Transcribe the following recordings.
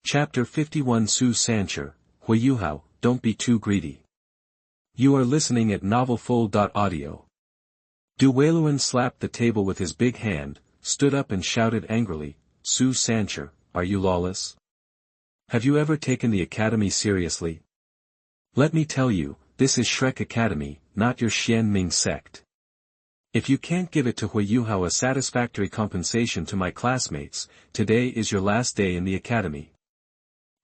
Chapter 51 Xu Sanshi, Huo Yuhao, don't be too greedy. You are listening at novelfull.audio. Douluo One slapped the table with his big hand, stood up and shouted angrily, Xu Sanshi, are you lawless? Have you ever taken the academy seriously? Let me tell you, this is Shrek Academy, not your Xianming sect. If you can't give it to Huo Yuhao a satisfactory compensation to my classmates, today is your last day in the academy.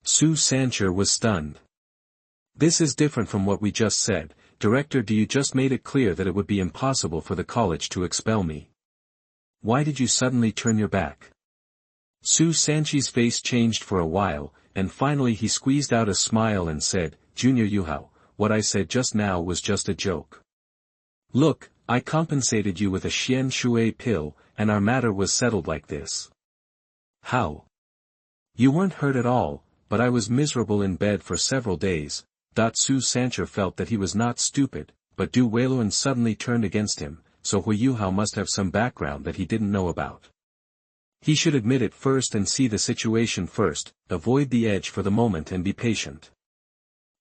Xu Sanshi was stunned. This is different from what we just said, Director. You just made it clear that it would be impossible for the college to expel me. Why did you suddenly turn your back? Xu Sanshi's face changed for a while, and finally he squeezed out a smile and said, Junior Yuhao, what I said just now was just a joke. Look, I compensated you with a Xian Shui pill, and our matter was settled like this. How? You weren't hurt at all, but I was miserable in bed for several days. Xu Sanshi felt that he was not stupid, but Douluo One suddenly turned against him, so Huo Yuhao must have some background that he didn't know about. He should admit it first and see the situation first, avoid the edge for the moment and be patient.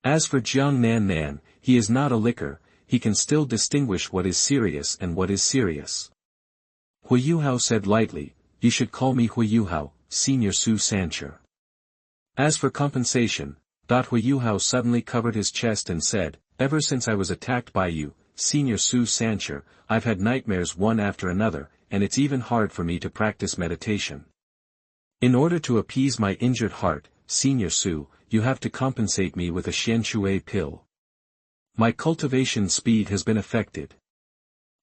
As for Jiang Nan, he is not a licker, he can still distinguish what is serious and what is serious. Huo Yuhao said lightly, you should call me Huo Yuhao, Senior Xu Sanshi. As for compensation, Huo Yuhao suddenly covered his chest and said, ever since I was attacked by you, Senior Xu Sanshi, I've had nightmares one after another, and it's even hard for me to practice meditation. In order to appease my injured heart, Senior Xu, you have to compensate me with a Xian Shui pill. My cultivation speed has been affected.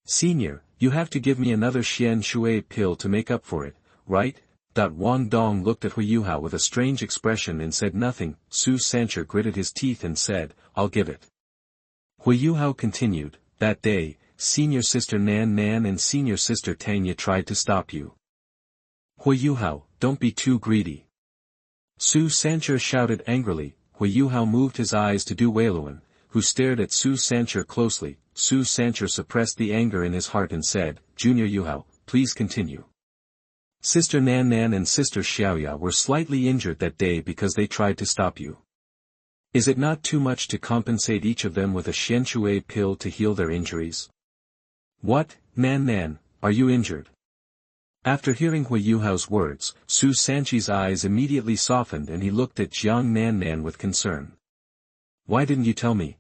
Senior, you have to give me another Xian Shui pill to make up for it, right? Wang Dong'er looked at Huo Yuhao with a strange expression and said nothing. Xu Sanshi gritted his teeth and said, I'll give it. Huo Yuhao continued, that day, Senior Sister Nan and Senior Sister Tanya tried to stop you. Huo Yuhao, don't be too greedy. Xu Sanshi shouted angrily. Huo Yuhao moved his eyes to Douluo One, who stared at Xu Sanshi closely. Xu Sanshi suppressed the anger in his heart and said, Junior Yuhao, please continue. Sister Nan and Sister Xiao Xiao were slightly injured that day because they tried to stop you. Is it not too much to compensate each of them with a Xian Shui pill to heal their injuries? What, Nan, are you injured? After hearing Huo Yuhao's words, Xu Sanshi's eyes immediately softened and he looked at Jiang Nan with concern. Why didn't you tell me?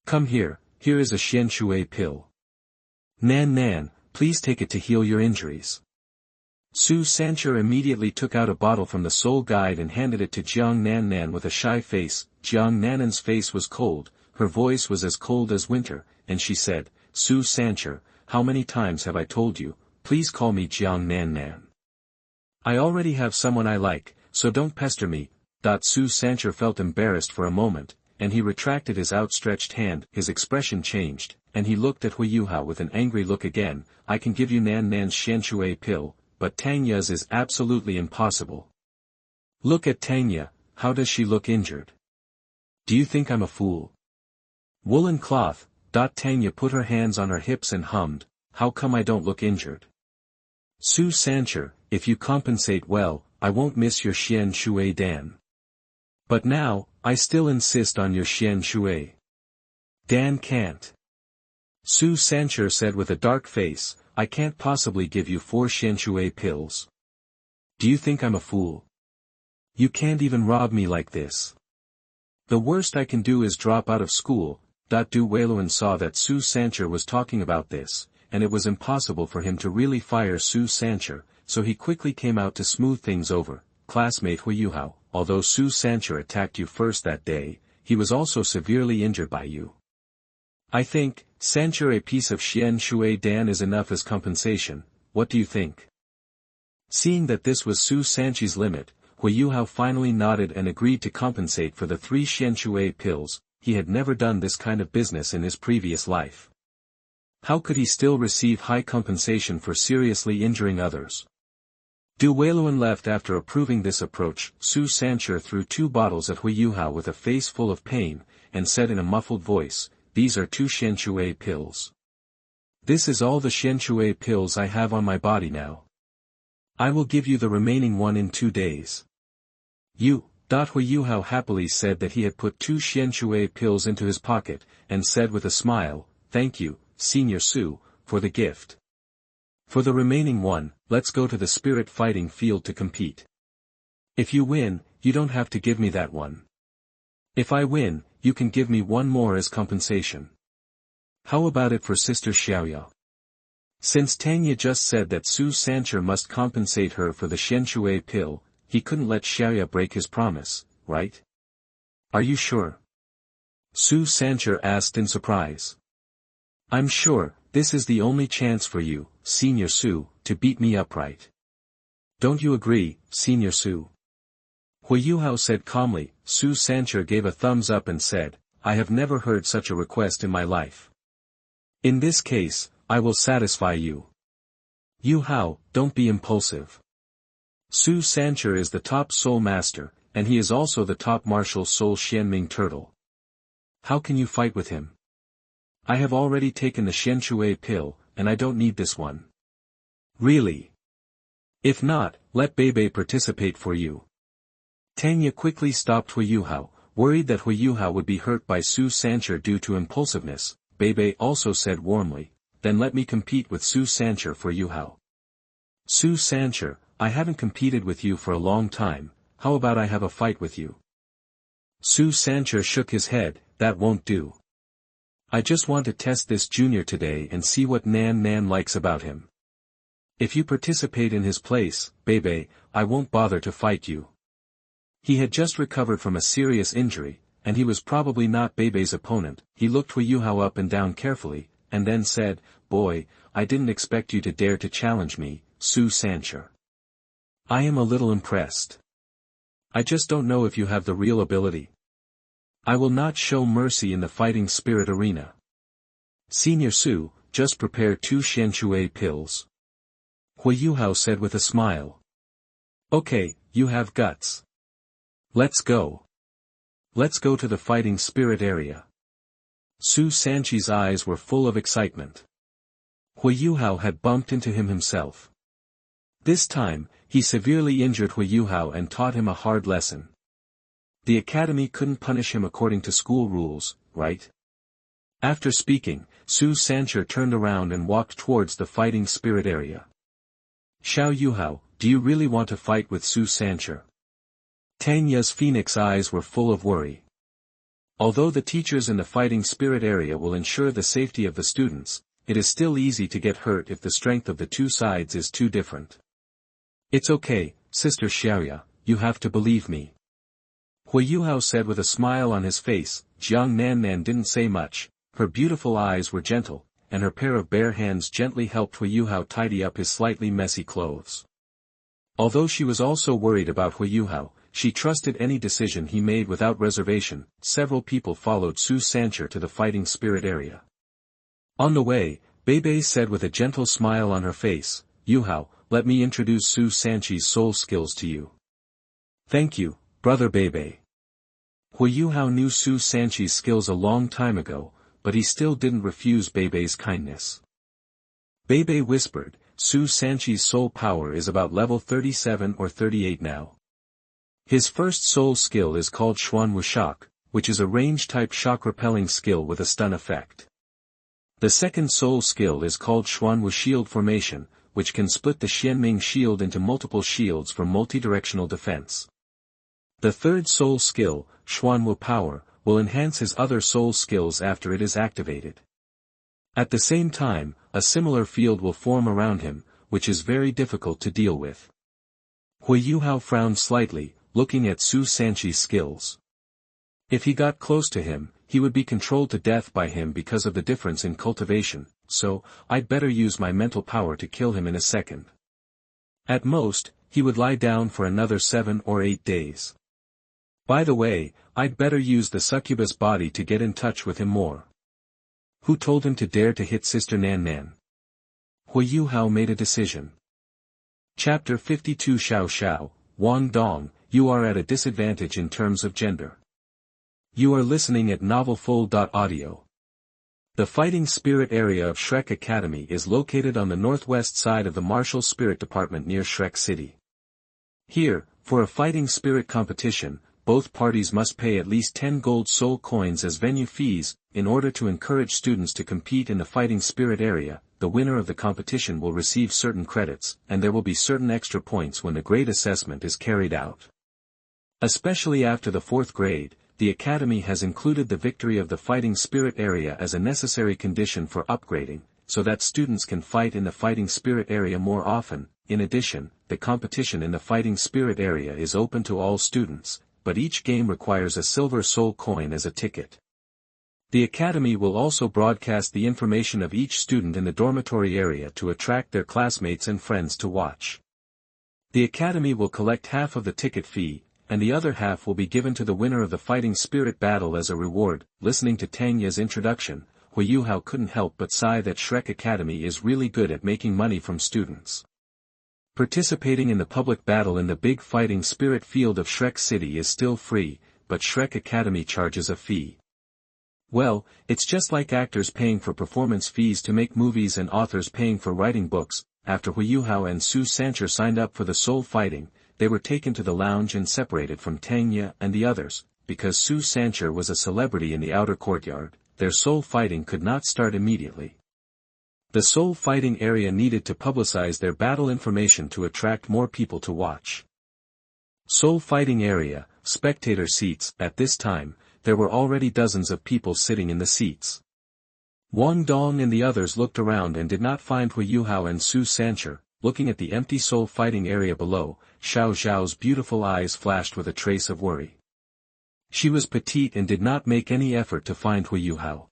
Come here, here is a Xian Shui pill. Nan, please take it to heal your injuries. Xu Sanshi immediately took out a bottle from the soul guide and handed it to Jiang Nan with a shy face. Jiang Nan's face was cold, her voice was as cold as winter, and she said, Xu Sanshi, how many times have I told you, please call me Jiang Nan. I already have someone I like, so don't pester me. Xu Sanshi felt embarrassed for a moment, and he retracted his outstretched hand. His expression changed, and he looked at Huo Yuhao with an angry look again. I can give you Nan's Xian Shui pill, but Tanya's is absolutely impossible. Look at Tanya, how does she look injured? Do you think I'm a fool? Woolen cloth. Tanya put her hands on her hips and hummed, how come I don't look injured? Xu Sanshi, if you compensate well, I won't miss your Xian Shui Dan. But now, I still insist on your Xian Shui. Dan can't. Xu Sanshi said with a dark face, I can't possibly give you 4 Xian Shui pills. Do you think I'm a fool? You can't even rob me like this. The worst I can do is drop out of school. Douluo One saw that Xu Sanshi was talking about this, and it was impossible for him to really fire Xu Sanshi, so he quickly came out to smooth things over. Classmate Huo Yuhao, although Xu Sanshi attacked you first that day, he was also severely injured by you. I think, Sanshi, a piece of Xian Shui Dan is enough as compensation. What do you think? Seeing that this was Xu Sanshi's limit, Huo Yuhao finally nodded and agreed to compensate for the 3 Xian Shui pills. He had never done this kind of business in his previous life. How could he still receive high compensation for seriously injuring others? Douluo One left after approving this approach. Xu Sanshi threw 2 bottles at Huo Yuhao with a face full of pain, and said in a muffled voice, these are 2 Xian Shui pills. This is all the Xian Shui pills I have on my body now. I will give you the remaining one in 2 days. Huo Yuhao happily said that he had put 2 xianshui pills into his pocket, and said with a smile, "Thank you, Senior Su, for the gift. For the remaining one, let's go to the spirit fighting field to compete. If you win, you don't have to give me that one. If I win, you can give me one more as compensation. How about it for Sister Xiaoyao?" Since Tanya just said that Xu Sanshi must compensate her for the xianshui pill, he couldn't let Xiaoyao break his promise, right? "Are you sure?" Xu Sanshi asked in surprise. "I'm sure, this is the only chance for you, Senior Su, to beat me upright. Don't you agree, Senior Su?" Huo Yuhao said calmly. Xu Sanshi gave a thumbs up and said, "I have never heard such a request in my life. In this case, I will satisfy you. Yuhao, don't be impulsive. Xu Sanshi is the top soul master, and he is also the top martial soul Xianming turtle. How can you fight with him? I have already taken the xianshui pill, and I don't need this one." "Really? If not, let Bebe participate for you." Tanya quickly stopped Huo Yuhao, worried that Huo Yuhao would be hurt by Xu Sanshi due to impulsiveness. Bebe also said warmly, "Then let me compete with Xu Sanshi for Yuhao." "Xu Sanshi, I haven't competed with you for a long time, how about I have a fight with you?" Xu Sanshi shook his head, "That won't do. I just want to test this junior today and see what Nan Nan likes about him. If you participate in his place, Bebe, I won't bother to fight you." He had just recovered from a serious injury, and he was probably not Bebe's opponent. He looked Huo Yuhao up and down carefully, and then said, "Boy, I didn't expect you to dare to challenge me, Xu Sanshi. I am a little impressed. I just don't know if you have the real ability. I will not show mercy in the fighting spirit arena. Senior Su, just prepare 2 xianshui pills." Huo Yuhao said with a smile. "Okay, you have guts. Let's go. Let's go to the fighting spirit area." Xu Sanshi's eyes were full of excitement. Huo Yuhao had bumped into him himself. This time, he severely injured Huo Yuhao and taught him a hard lesson. The academy couldn't punish him according to school rules, right? After speaking, Xu Sanshi turned around and walked towards the fighting spirit area. "Xiao Yuhao, do you really want to fight with Xu Sanshi?" Tanya's phoenix eyes were full of worry. Although the teachers in the fighting spirit area will ensure the safety of the students, it is still easy to get hurt if the strength of the two sides is too different. "It's okay, Sister Xiaoyao, you have to believe me." Huo Yuhao said with a smile on his face. Jiang Nannan didn't say much, her beautiful eyes were gentle, and her pair of bare hands gently helped Huo Yuhao tidy up his slightly messy clothes. Although she was also worried about Huo Yuhao, she trusted any decision he made without reservation. Several people followed Xu Sanshi to the fighting spirit area. On the way, Bebe said with a gentle smile on her face, "Yuhao, let me introduce Xu Sanshi's soul skills to you." "Thank you, Brother Bebe." Huo Yuhao knew Xu Sanshi's skills a long time ago, but he still didn't refuse Bebe's kindness. Bebe whispered, "Xu Sanshi's soul power is about level 37 or 38 now. His first soul skill is called Xuan Wu Shock, which is a range-type shock-repelling skill with a stun effect. The second soul skill is called Xuan Wu Shield Formation, which can split the Xianming shield into multiple shields for multidirectional defense. The third soul skill, Xuan Wu Power, will enhance his other soul skills after it is activated. At the same time, a similar field will form around him, which is very difficult to deal with." Huo Yuhao frowned slightly, looking at Xu Sanshi's skills. If he got close to him, he would be controlled to death by him because of the difference in cultivation, so, I'd better use my mental power to kill him in a second. At most, he would lie down for another 7 or 8 days. By the way, I'd better use the succubus body to get in touch with him more. Who told him to dare to hit Sister Nan Nan? Huo Yuhao made a decision. Chapter 52 Xiao Xiao, Wang Dong'er, you are at a disadvantage in terms of gender. You are listening at novelfull.audio. The fighting spirit area of Shrek Academy is located on the northwest side of the Martial Spirit Department near Shrek City. Here, For a fighting spirit competition, both parties must pay at least 10 gold soul coins as venue fees. In order to encourage students to compete in the fighting spirit area, the winner of the competition will receive certain credits, and there will be certain extra points when the grade assessment is carried out. Especially after the 4th grade, the Academy has included the victory of the fighting spirit area as a necessary condition for upgrading, so that students can fight in the fighting spirit area more often. In addition, the competition in the fighting spirit area is open to all students, but each game requires a silver soul coin as a ticket. The Academy will also broadcast the information of each student in the dormitory area to attract their classmates and friends to watch. The Academy will collect half of the ticket fee, and the other half will be given to the winner of the fighting spirit battle as a reward. Listening to Tanya's introduction, Huo Yuhao couldn't help but sigh that Shrek Academy is really good at making money from students. Participating in the public battle in the big fighting spirit field of Shrek City is still free, but Shrek Academy charges a fee. Well, it's just like actors paying for performance fees to make movies and authors paying for writing books. After Huo Yuhao and Xu Sanshi signed up for the soul fighting, they were taken to the lounge and separated from Tanya and the others. Because Xu Sanshi was a celebrity in the outer courtyard, their soul fighting could not start immediately. The soul fighting area needed to publicize their battle information to attract more people to watch. Soul fighting area, spectator seats. At this time, there were already dozens of people sitting in the seats. Wang Dong'er and the others looked around and did not find Huo Yuhao and Xu Sanshi. Looking at the empty soul fighting area below, Xiao Xiao's beautiful eyes flashed with a trace of worry. She was petite and did not make any effort to find Huo Yuhao.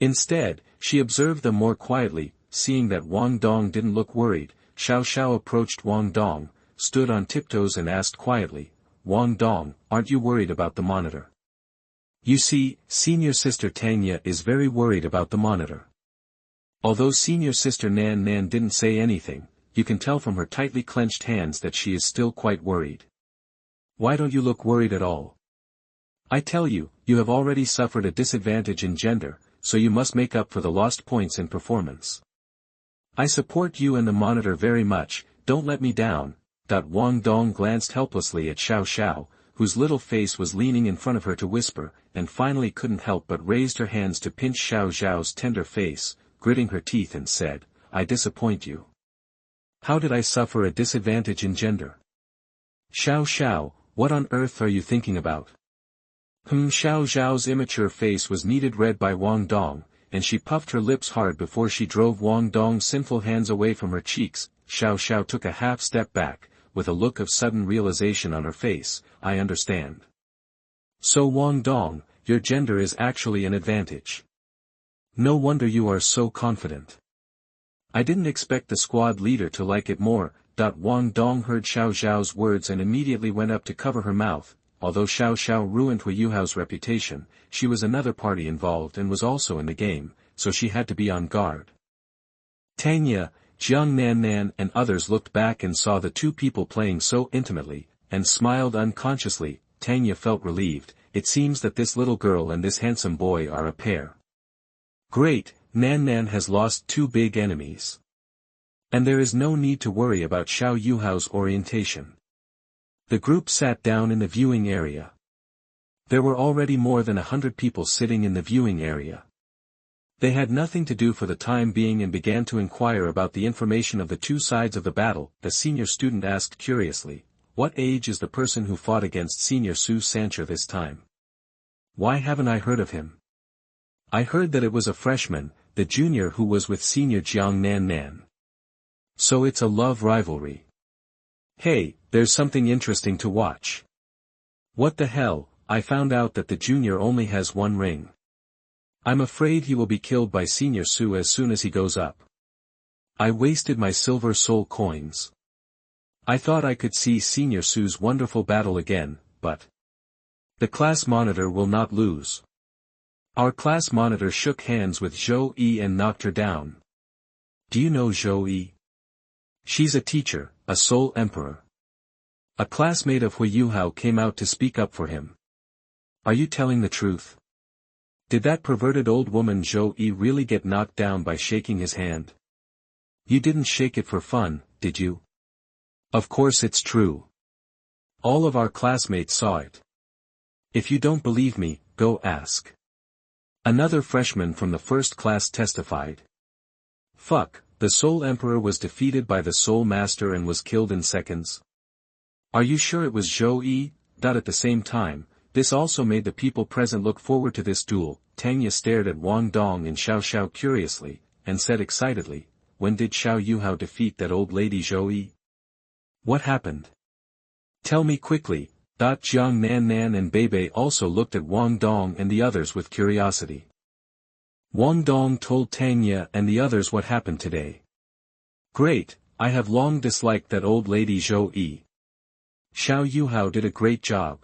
Instead, she observed them more quietly. Seeing that Wang Dong'er didn't look worried, Xiao Xiao approached Wang Dong'er, stood on tiptoes and asked quietly, "Wang Dong'er, aren't you worried about the monitor?" You see, senior sister Tanya is very worried about the monitor. Although senior sister Nan Nan didn't say anything, you can tell from her tightly clenched hands that she is still quite worried. Why don't you look worried at all? I tell you, you have already suffered a disadvantage in gender, so you must make up for the lost points in performance. I support you and the monitor very much, don't let me down. Wang Dong'er glanced helplessly at Xiao Xiao, whose little face was leaning in front of her to whisper, and finally couldn't help but raised her hands to pinch Xiao Xiao's tender face, gritting her teeth and said, "I disappoint you. How did I suffer a disadvantage in gender? Xiao Xiao, what on earth are you thinking about?" Xiao Xiao's immature face was kneaded red by Wang Dong'er, and she puffed her lips hard before she drove Wang Dong'er's sinful hands away from her cheeks. Xiao Xiao took a half step back, with a look of sudden realization on her face. I understand. So Wang Dong'er, your gender is actually an advantage. No wonder you are so confident. I didn't expect the squad leader to like it more. Wang Dong'er heard Xiao Xiao's words and immediately went up to cover her mouth. Although Xiao Xiao ruined Huo Yuhao's reputation, she was another party involved and was also in the game, so she had to be on guard. Tanya, Jiang Nan Nan and others looked back and saw the two people playing so intimately, and smiled unconsciously. Tanya felt relieved. It seems that this little girl and this handsome boy are a pair. Great, Nan Nan has lost two big enemies. And there is no need to worry about Xiao Yuhao's orientation. The group sat down in the viewing area. There were already more than 100 people sitting in the viewing area. They had nothing to do for the time being and began to inquire about the information of the two sides of the battle. The senior student asked curiously, "What age is the person who fought against senior Xu Sanshi this time? Why haven't I heard of him? I heard that it was a freshman, the junior who was with senior Jiang Nan Nan. So it's a love rivalry. Hey, there's something interesting to watch. What the hell, I found out that the junior only has one ring. I'm afraid he will be killed by senior Xu as soon as he goes up. I wasted my silver soul coins. I thought I could see senior Xu's wonderful battle again, but the class monitor will not lose." Our class monitor shook hands with Zhou Yi and knocked her down. Do you know Zhou Yi? She's a teacher, a soul emperor. A classmate of Huo Yuhao came out to speak up for him. Are you telling the truth? Did that perverted old woman Zhou Yi really get knocked down by shaking his hand? You didn't shake it for fun, did you? Of course it's true. All of our classmates saw it. If you don't believe me, go ask. Another freshman from the first class testified. Fuck, the Soul Emperor was defeated by the Soul Master and was killed in seconds. Are you sure it was Zhou Yi? At the same time, this also made the people present look forward to this duel. Tanya stared at Wang Dong and Xiao Xiao curiously, and said excitedly, when did Xiao Yuhao defeat that old lady Zhou Yi? What happened? Tell me quickly. Jiang Nan Nan and Bebe also looked at Wang Dong and the others with curiosity. Wang Dong told Tanya and the others what happened today. Great, I have long disliked that old lady Zhou Yi. Xiao Yuhao did a great job.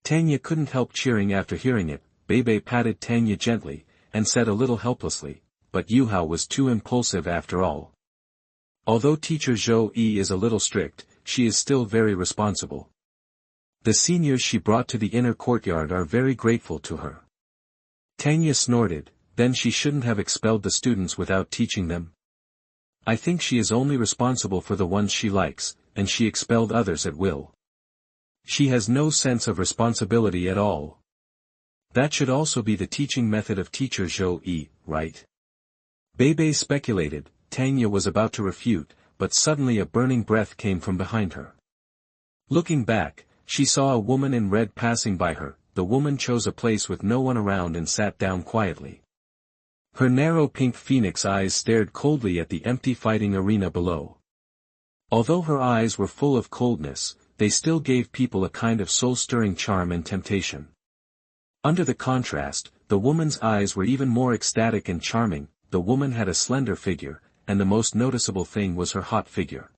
Tanya couldn't help cheering after hearing it. Bebe patted Tanya gently, and said a little helplessly, but Yuhao was too impulsive after all. Although teacher Zhou Yi is a little strict, she is still very responsible. The seniors she brought to the inner courtyard are very grateful to her. Tanya snorted, then she shouldn't have expelled the students without teaching them. I think she is only responsible for the ones she likes, and she expelled others at will. She has no sense of responsibility at all. That should also be the teaching method of teacher Zhou Yi, right? Bebe speculated. Tanya was about to refute, but suddenly a burning breath came from behind her. Looking back, she saw a woman in red passing by her. The woman chose a place with no one around and sat down quietly. Her narrow pink phoenix eyes stared coldly at the empty fighting arena below. Although her eyes were full of coldness, they still gave people a kind of soul-stirring charm and temptation. Under the contrast, the woman's eyes were even more ecstatic and charming. The woman had a slender figure, and the most noticeable thing was her hot figure.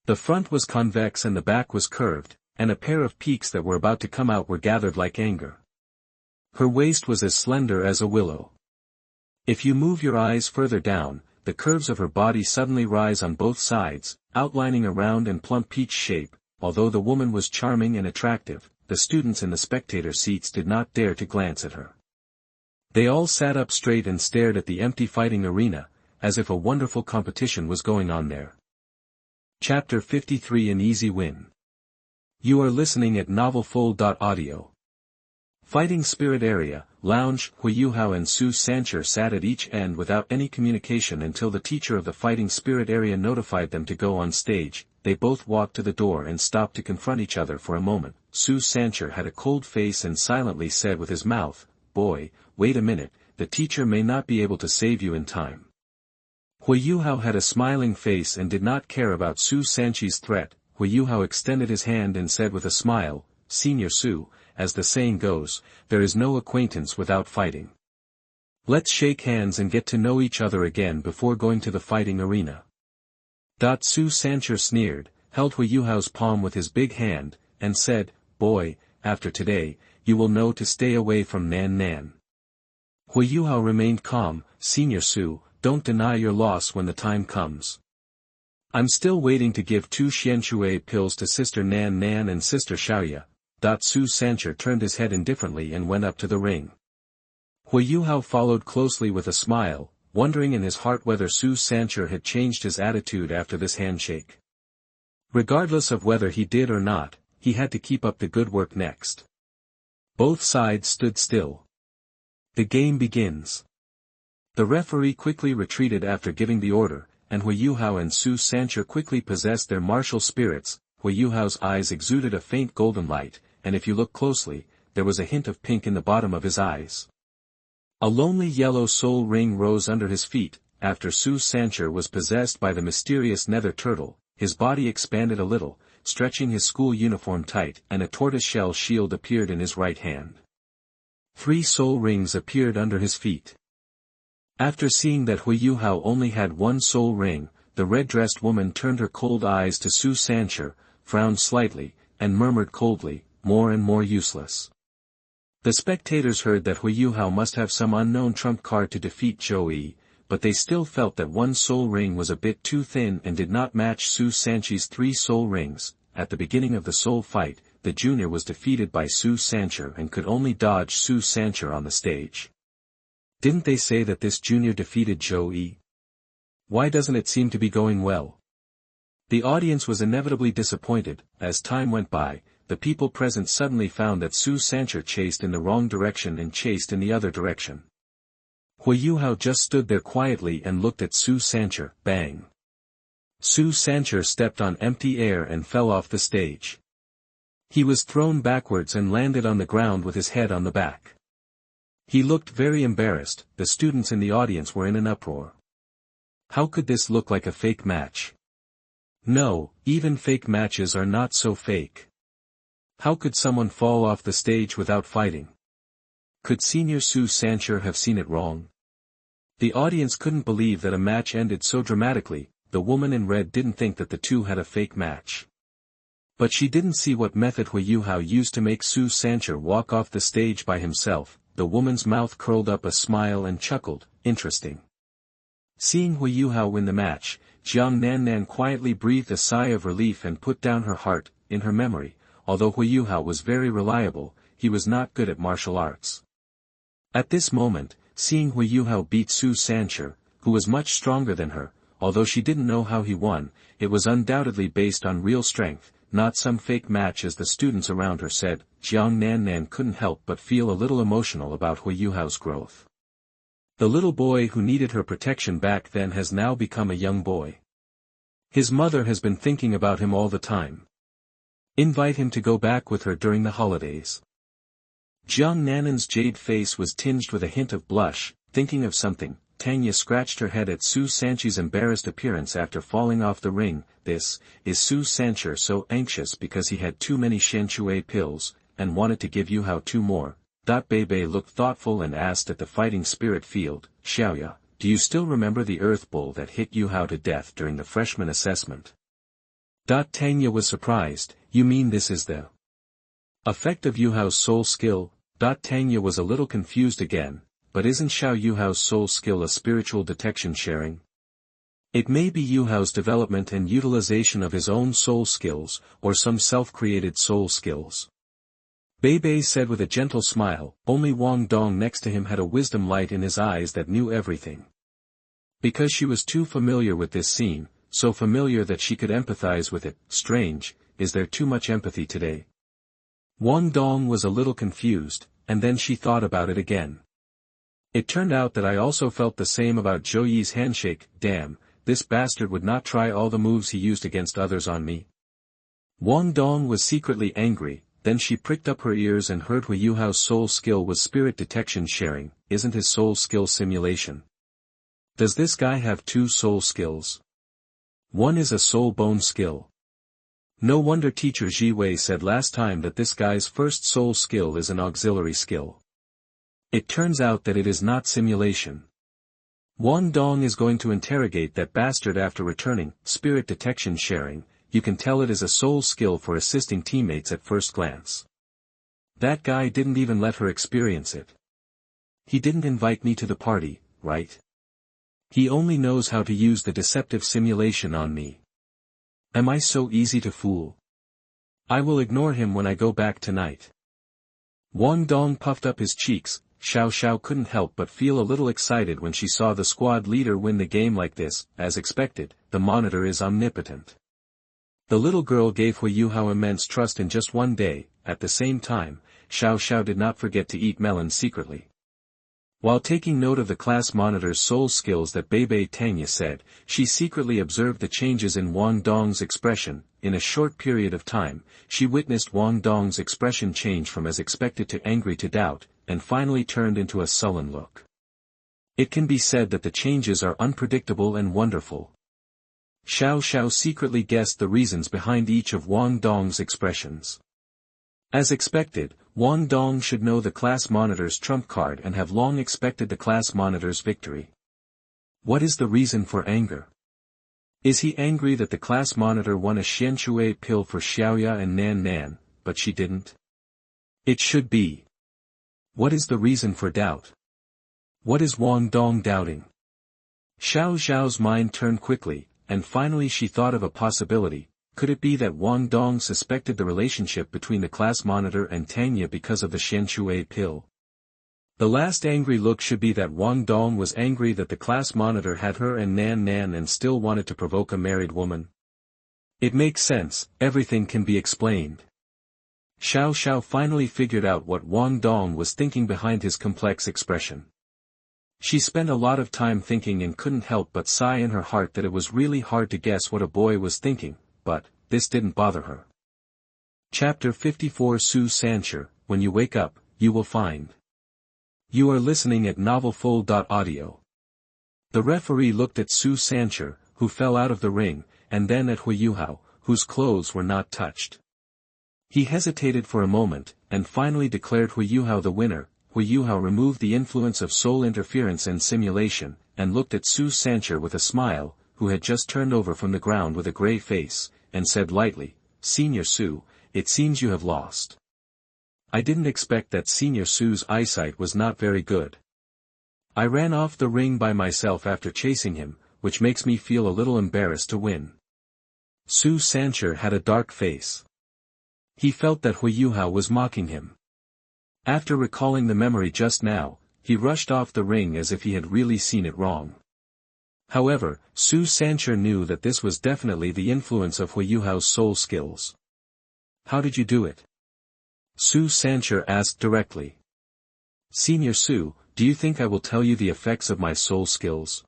The front was convex and the back was curved, and a pair of peaks that were about to come out were gathered like anger. Her waist was as slender as a willow. If you move your eyes further down, the curves of her body suddenly rise on both sides, outlining a round and plump peach shape. Although the woman was charming and attractive, the students in the spectator seats did not dare to glance at her. They all sat up straight and stared at the empty fighting arena, as if a wonderful competition was going on there. Chapter 53 An Easy Win. You are listening at novelfull.audio. Fighting Spirit Area, Lounge. Huo Yuhao and Xu Sanshi sat at each end without any communication until the teacher of the Fighting Spirit Area notified them to go on stage. They both walked to the door and stopped to confront each other for a moment. Xu Sanshi had a cold face and silently said with his mouth, "Boy, wait a minute, the teacher may not be able to save you in time." Huo Yuhao had a smiling face and did not care about Xu Sanshi's threat. Huo Yuhao extended his hand and said with a smile, "Senior Xu, as the saying goes, there is no acquaintance without fighting. Let's shake hands and get to know each other again before going to the fighting arena." Xu Sanshi sneered, held Huo Yuhao's palm with his big hand, and said, "Boy, after today, you will know to stay away from Nan Nan." Huo Yuhao remained calm. "Senior Xu, don't deny your loss when the time comes. I'm still waiting to give 2 xianshui pills to Sister Nan Nan and Sister Xiaoya." Xu Sanshi turned his head indifferently and went up to the ring. Huo Yuhao followed closely with a smile, wondering in his heart whether Xu Sanshi had changed his attitude after this handshake. Regardless of whether he did or not, he had to keep up the good work next. Both sides stood still. The game begins. The referee quickly retreated after giving the order, and Huo Yuhao and Xu Sanshi quickly possessed their martial spirits. Huo Yuhao's eyes exuded a faint golden light, and if you look closely, there was a hint of pink in the bottom of his eyes. A lonely yellow soul ring rose under his feet. After Xu Sanshi was possessed by the mysterious nether turtle, his body expanded a little, stretching his school uniform tight, and a tortoiseshell shield appeared in his right hand. 3 soul rings appeared under his feet. After seeing that Huo Yuhao only had 1 soul ring, the red-dressed woman turned her cold eyes to Xu Sanshi, frowned slightly, and murmured coldly, "More and more useless." The spectators heard that Huo Yuhao must have some unknown trump card to defeat Zhou Yi, but they still felt that 1 soul ring was a bit too thin and did not match Xu Sanshi's 3 soul rings. At the beginning of the soul fight, the junior was defeated by Xu Sanshi and could only dodge Xu Sanshi on the stage. Didn't they say that this junior defeated Zhou Yi? Why doesn't it seem to be going well? The audience was inevitably disappointed. As time went by, the people present suddenly found that Xu Sanshi chased in the wrong direction and chased in the other direction. Huo Yuhao just stood there quietly and looked at Xu Sanshi. Bang! Xu Sanshi stepped on empty air and fell off the stage. He was thrown backwards and landed on the ground with his head on the back. He looked very embarrassed. The students in the audience were in an uproar. How could this look like a fake match? No, even fake matches are not so fake. How could someone fall off the stage without fighting? Could Senior Xu Sanshi have seen it wrong? The audience couldn't believe that a match ended so dramatically. The woman in red didn't think that the two had a fake match. But she didn't see what method Huo Yuhao used to make Xu Sanshi walk off the stage by himself. The woman's mouth curled up a smile and chuckled, interesting. Seeing Huo Yuhao win the match, Jiang Nannan quietly breathed a sigh of relief and put down her heart. In her memory, although Huo Yuhao was very reliable, he was not good at martial arts. At this moment, seeing Huo Yuhao beat Xu Sanshi, who was much stronger than her, although she didn't know how he won, it was undoubtedly based on real strength, not some fake match as the students around her said. Jiang Nannan couldn't help but feel a little emotional about Huo Yuhao's growth. The little boy who needed her protection back then has now become a young boy. His mother has been thinking about him all the time. Invite him to go back with her during the holidays. Jiang Nannan's jade face was tinged with a hint of blush. Thinking of something, Tanya scratched her head at Xu Sanshi's embarrassed appearance after falling off the ring. Is Xu Sanshi so anxious because he had too many Xianshui pills, and wanted to give Yuhao 2 more? Bebe looked thoughtful and asked at the fighting spirit field, Xiaoya, do you still remember the earth bull that hit Yuhao to death during the freshman assessment? Tanya was surprised. You mean this is the effect of Yuhao's soul skill? Tanya was a little confused again, but isn't Xiao Yuhao's soul skill a spiritual detection sharing? It may be Yuhao's development and utilization of his own soul skills, or some self-created soul skills. Bebe said with a gentle smile. Only Wang Dong next to him had a wisdom light in his eyes that knew everything. Because she was too familiar with this scene, so familiar that she could empathize with it. Strange, is there too much empathy today? Wang Dong was a little confused, and then she thought about it again. It turned out that I also felt the same about Zhou Yi's handshake. Damn, this bastard would not try all the moves he used against others on me. Wang Dong was secretly angry. Then she pricked up her ears and heard Huo Yuhao's soul skill was spirit detection sharing. Isn't his soul skill simulation? Does this guy have 2 soul skills? One is a soul bone skill. No wonder teacher Jiwei said last time that this guy's first soul skill is an auxiliary skill. It turns out that it is not simulation. Wang Dong is going to interrogate that bastard after returning. Spirit detection sharing. You can tell it is a soul skill for assisting teammates at first glance. That guy didn't even let her experience it. He didn't invite me to the party, right? He only knows how to use the deceptive simulation on me. Am I so easy to fool? I will ignore him when I go back tonight. Wang Dong puffed up his cheeks. Xiao Xiao couldn't help but feel a little excited when she saw the squad leader win the game like this. As expected, the monitor is omnipotent. The little girl gave Huo Yuhao immense trust in just one day. At the same time, Xiao Xiao did not forget to eat melons secretly. While taking note of the class monitor's soul skills that Bebe Tanya said, she secretly observed the changes in Wang Dong's expression. In a short period of time, she witnessed Wang Dong's expression change from as expected to angry to doubt, and finally turned into a sullen look. It can be said that the changes are unpredictable and wonderful. Xiao Xiao secretly guessed the reasons behind each of Wang Dong's expressions. As expected, Wang Dong should know the class monitor's trump card and have long expected the class monitor's victory. What is the reason for anger? Is he angry that the class monitor won a Xianshui pill for Xiaoya and Nan Nan, but she didn't? It should be. What is the reason for doubt? What is Wang Dong doubting? Xiao Xiao's mind turned quickly, and finally she thought of a possibility. Could it be that Wang Dong suspected the relationship between the class monitor and Tanya because of the Xianshui pill? The last angry look should be that Wang Dong was angry that the class monitor had her and Nan Nan and still wanted to provoke a married woman. It makes sense, everything can be explained. Xiao Xiao finally figured out what Wang Dong was thinking behind his complex expression. She spent a lot of time thinking and couldn't help but sigh in her heart that it was really hard to guess what a boy was thinking, but this didn't bother her. Chapter 54 Xu Sanshi, when you wake up, you will find. You are listening at novelfull.audio. The referee looked at Xu Sanshi, who fell out of the ring, and then at Huo Yuhao, whose clothes were not touched. He hesitated for a moment, and finally declared Huo Yuhao the winner. Huo Yuhao removed the influence of soul interference and simulation, and looked at Xu Sanshi with a smile, who had just turned over from the ground with a grey face, and said lightly, "Senior Xu, it seems you have lost." I didn't expect that Senior Xu's eyesight was not very good. I ran off the ring by myself after chasing him, which makes me feel a little embarrassed to win. Xu Sanshi had a dark face. He felt that Huo Yuhao was mocking him. After recalling the memory just now, he rushed off the ring as if he had really seen it wrong. However, Xu Sanshi knew that this was definitely the influence of Huo Yuhao's soul skills. "How did you do it?" Xu Sanshi asked directly. "Senior Xu, do you think I will tell you the effects of my soul skills?"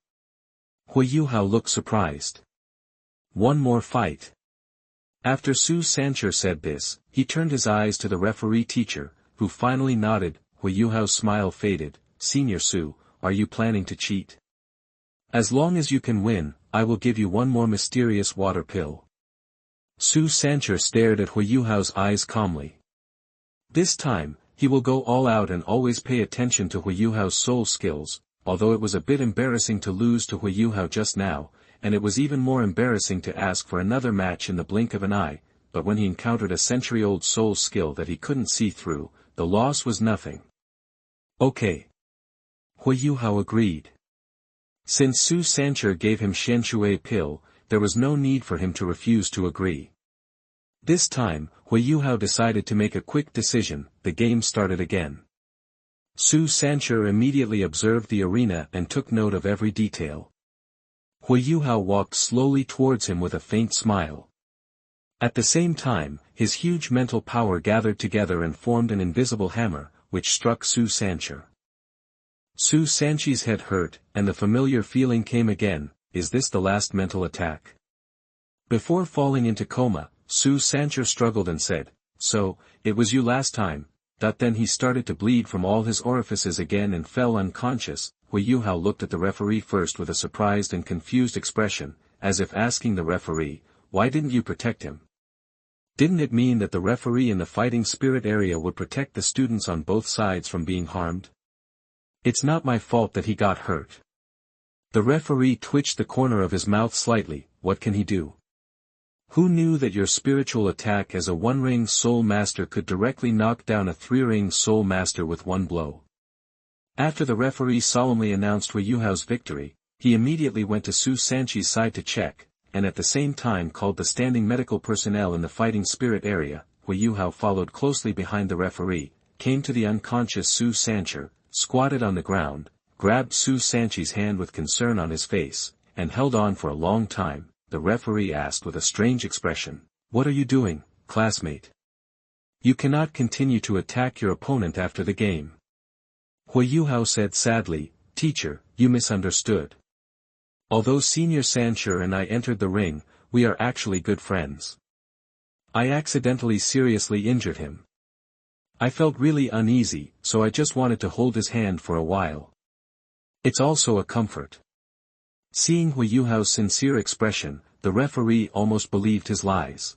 Huo Yuhao looked surprised. "One more fight." After Xu Sanshi said this, he turned his eyes to the referee teacher, who finally nodded. Huo Yuhao's smile faded. "Senior Xu, are you planning to cheat?" "As long as you can win, I will give you one more mysterious water pill." Xu Sanshi stared at Huo Yuhao's eyes calmly. This time, he will go all out and always pay attention to Huo Yuhao's soul skills, although it was a bit embarrassing to lose to Huo Yuhao just now, and it was even more embarrassing to ask for another match in the blink of an eye, but when he encountered a century-old soul skill that he couldn't see through, the loss was nothing. "Okay." Huo Yuhao agreed. Since Xu Sanshi gave him Shen-Shui pill, there was no need for him to refuse to agree. This time, Huo Yuhao decided to make a quick decision. The game started again. Xu Sanshi immediately observed the arena and took note of every detail. Huo Yuhao walked slowly towards him with a faint smile. At the same time, his huge mental power gathered together and formed an invisible hammer, which struck Xu Sanshi. Xu Sanshi's head hurt, and the familiar feeling came again. Is this the last mental attack? Before falling into coma, Xu Sanshi struggled and said, "So, it was you last time." Then he started to bleed from all his orifices again and fell unconscious. Huo Yuhao looked at the referee first with a surprised and confused expression, as if asking the referee, "Why didn't you protect him?" Didn't it mean that the referee in the fighting spirit area would protect the students on both sides from being harmed? "It's not my fault that he got hurt." The referee twitched the corner of his mouth slightly. "What can he do?" "Who knew that your spiritual attack as a one-ring soul master could directly knock down a three-ring soul master with one blow?" After the referee solemnly announced Huo Yuhao's victory, he immediately went to Xu Sanshi's side to check, and at the same time called the standing medical personnel in the fighting spirit area. Huo Yuhao followed closely behind the referee, came to the unconscious Xu Sanshi, squatted on the ground, grabbed Xu Sanshi's hand with concern on his face, and held on for a long time. The referee asked with a strange expression, "What are you doing, classmate? You cannot continue to attack your opponent after the game." Huo Yuhao said sadly, "Teacher, you misunderstood. Although Senior Sanshi and I entered the ring, we are actually good friends. I accidentally seriously injured him. I felt really uneasy, so I just wanted to hold his hand for a while. It's also a comfort." Seeing Huo Yuhao's sincere expression, the referee almost believed his lies.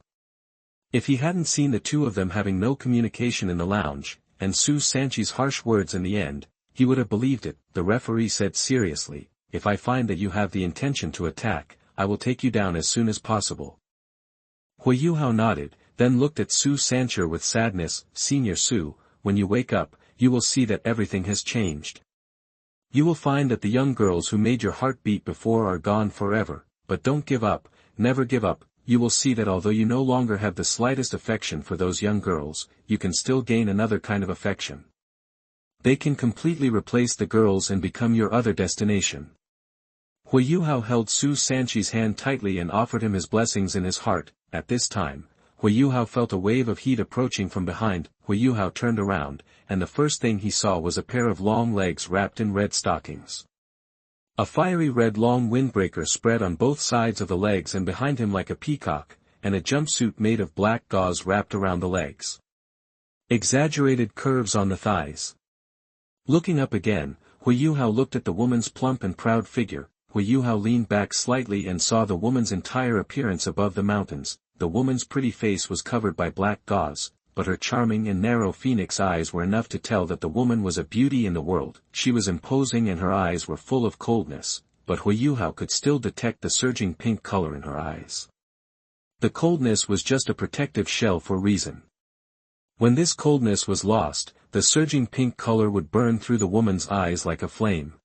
If he hadn't seen the two of them having no communication in the lounge, and Xu Sanshi's harsh words in the end, he would have believed it. The referee said seriously, "If I find that you have the intention to attack, I will take you down as soon as possible." Huo Yuhao nodded, then looked at Xu Sanshi with sadness. "Senior Xu, when you wake up, you will see that everything has changed. You will find that the young girls who made your heart beat before are gone forever, but don't give up, never give up. You will see that although you no longer have the slightest affection for those young girls, you can still gain another kind of affection. They can completely replace the girls and become your other destination." Huo Yuhao held Xu Sanshi's hand tightly and offered him his blessings in his heart. At this time, Huo Yuhao felt a wave of heat approaching from behind. Huo Yuhao turned around, and the first thing he saw was a pair of long legs wrapped in red stockings. A fiery red long windbreaker spread on both sides of the legs and behind him like a peacock, and a jumpsuit made of black gauze wrapped around the legs. Exaggerated curves on the thighs. Looking up again, Huo Yuhao looked at the woman's plump and proud figure. Huo Yuhao leaned back slightly and saw the woman's entire appearance above the mountains. The woman's pretty face was covered by black gauze, but her charming and narrow phoenix eyes were enough to tell that the woman was a beauty in the world. She was imposing and her eyes were full of coldness, but Huo Yuhao could still detect the surging pink color in her eyes. The coldness was just a protective shell for reason. When this coldness was lost, the surging pink color would burn through the woman's eyes like a flame.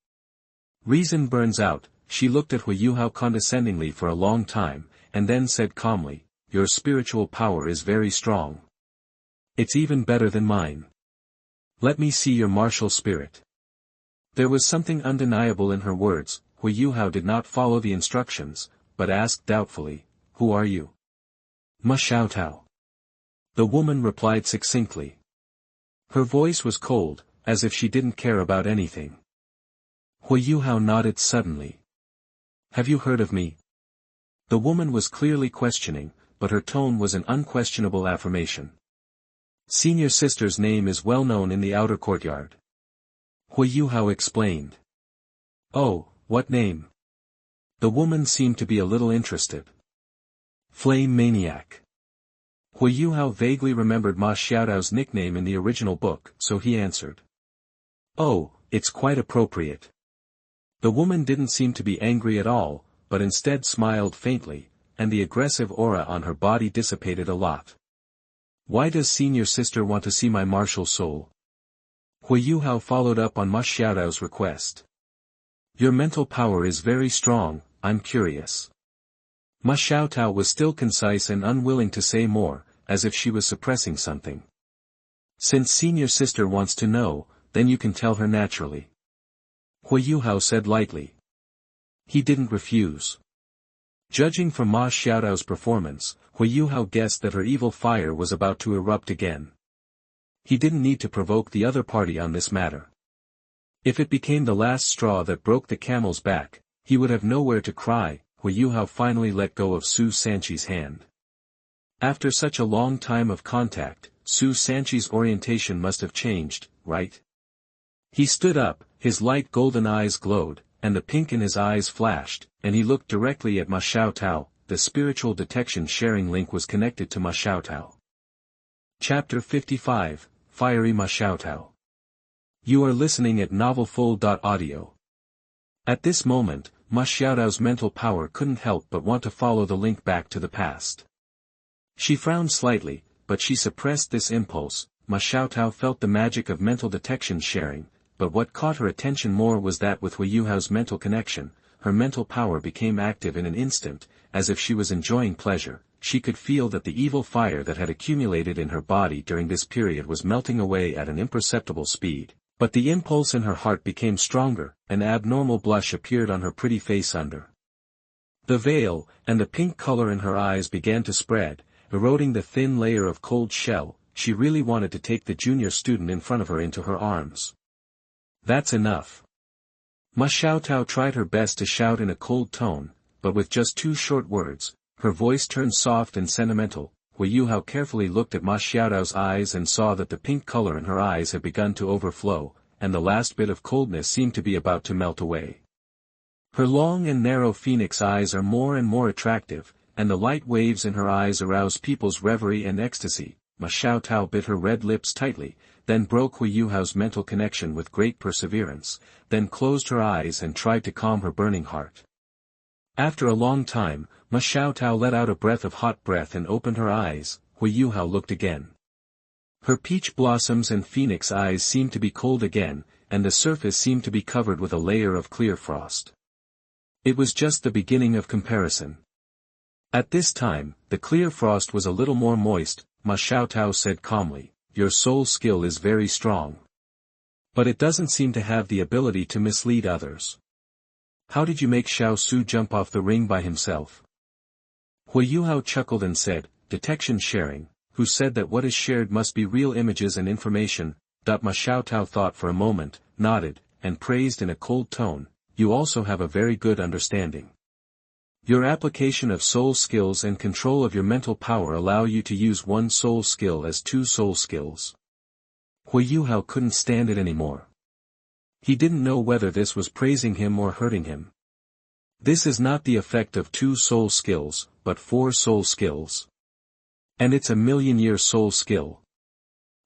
Reason burns out. She looked at Huo Yuhao condescendingly for a long time, and then said calmly, "Your spiritual power is very strong. It's even better than mine. Let me see your martial spirit." There was something undeniable in her words. Huo Yuhao did not follow the instructions, but asked doubtfully, "Who are you?" "Ma Xiaotao." The woman replied succinctly. Her voice was cold, as if she didn't care about anything. Huo Yuhao nodded suddenly. "Have you heard of me?" The woman was clearly questioning, but her tone was an unquestionable affirmation. "Senior sister's name is well known in the outer courtyard." Huo Yuhao explained. "Oh, what name?" The woman seemed to be a little interested. "Flame Maniac." Huo Yuhao vaguely remembered Ma Xiaotao's nickname in the original book, so he answered. "Oh, it's quite appropriate." The woman didn't seem to be angry at all, but instead smiled faintly, and the aggressive aura on her body dissipated a lot. "Why does senior sister want to see my martial soul?" Huo Yuhao followed up on Ma Xiaotao's request. "Your mental power is very strong, I'm curious." Ma Xiaotao was still concise and unwilling to say more, as if she was suppressing something. "Since senior sister wants to know, then you can tell her naturally." Huo Yuhao said lightly. He didn't refuse. Judging from Ma Xiaotao's performance, Huo Yuhao guessed that her evil fire was about to erupt again. He didn't need to provoke the other party on this matter. If it became the last straw that broke the camel's back, he would have nowhere to cry. Huo Yuhao finally let go of Xu Sanshi's hand. After such a long time of contact, Xu Sanshi's orientation must have changed, right? He stood up, his light golden eyes glowed, and the pink in his eyes flashed, and he looked directly at Ma Xiaotao. The spiritual detection sharing link was connected to Ma Xiaotao. Chapter 55, Fiery Ma Xiaotao. You are listening at novelfull.audio. At this moment, Ma Xiaotao's mental power couldn't help but want to follow the link back to the past. She frowned slightly, but she suppressed this impulse. Ma Xiaotao felt the magic of mental detection sharing, but what caught her attention more was that with Huo Yuhao's mental connection, her mental power became active in an instant, as if she was enjoying pleasure. She could feel that the evil fire that had accumulated in her body during this period was melting away at an imperceptible speed, but the impulse in her heart became stronger. An abnormal blush appeared on her pretty face under the veil, and the pink color in her eyes began to spread, eroding the thin layer of cold shell. She really wanted to take the junior student in front of her into her arms. "That's enough." Ma Xiaotao tried her best to shout in a cold tone, but with just 2 short words, her voice turned soft and sentimental. Huo Yuhao carefully looked at Ma Xiaotao's eyes and saw that the pink color in her eyes had begun to overflow, and the last bit of coldness seemed to be about to melt away. Her long and narrow phoenix eyes are more and more attractive, and the light waves in her eyes arouse people's reverie and ecstasy. Ma Xiaotao bit her red lips tightly, then broke Huo Yuhao's mental connection with great perseverance, then closed her eyes and tried to calm her burning heart. After a long time, Ma Xiaotao let out a breath of hot breath and opened her eyes. Huo Yuhao looked again. Her peach blossoms and phoenix eyes seemed to be cold again, and the surface seemed to be covered with a layer of clear frost. It was just the beginning of comparison. At this time, the clear frost was a little more moist. Ma Xiaotao said calmly, "Your soul skill is very strong. But it doesn't seem to have the ability to mislead others." How did you make Xiao Su jump off the ring by himself? Huo Yuhao chuckled and said, detection sharing, who said that what is shared must be real images and information. Ma Xiaotao thought for a moment, nodded, and praised in a cold tone, you also have a very good understanding. Your application of soul skills and control of your mental power allow you to use one soul skill as two soul skills. Huo Yuhao couldn't stand it anymore. He didn't know whether this was praising him or hurting him. This is not the effect of two soul skills, but four soul skills. And it's a million-year soul skill.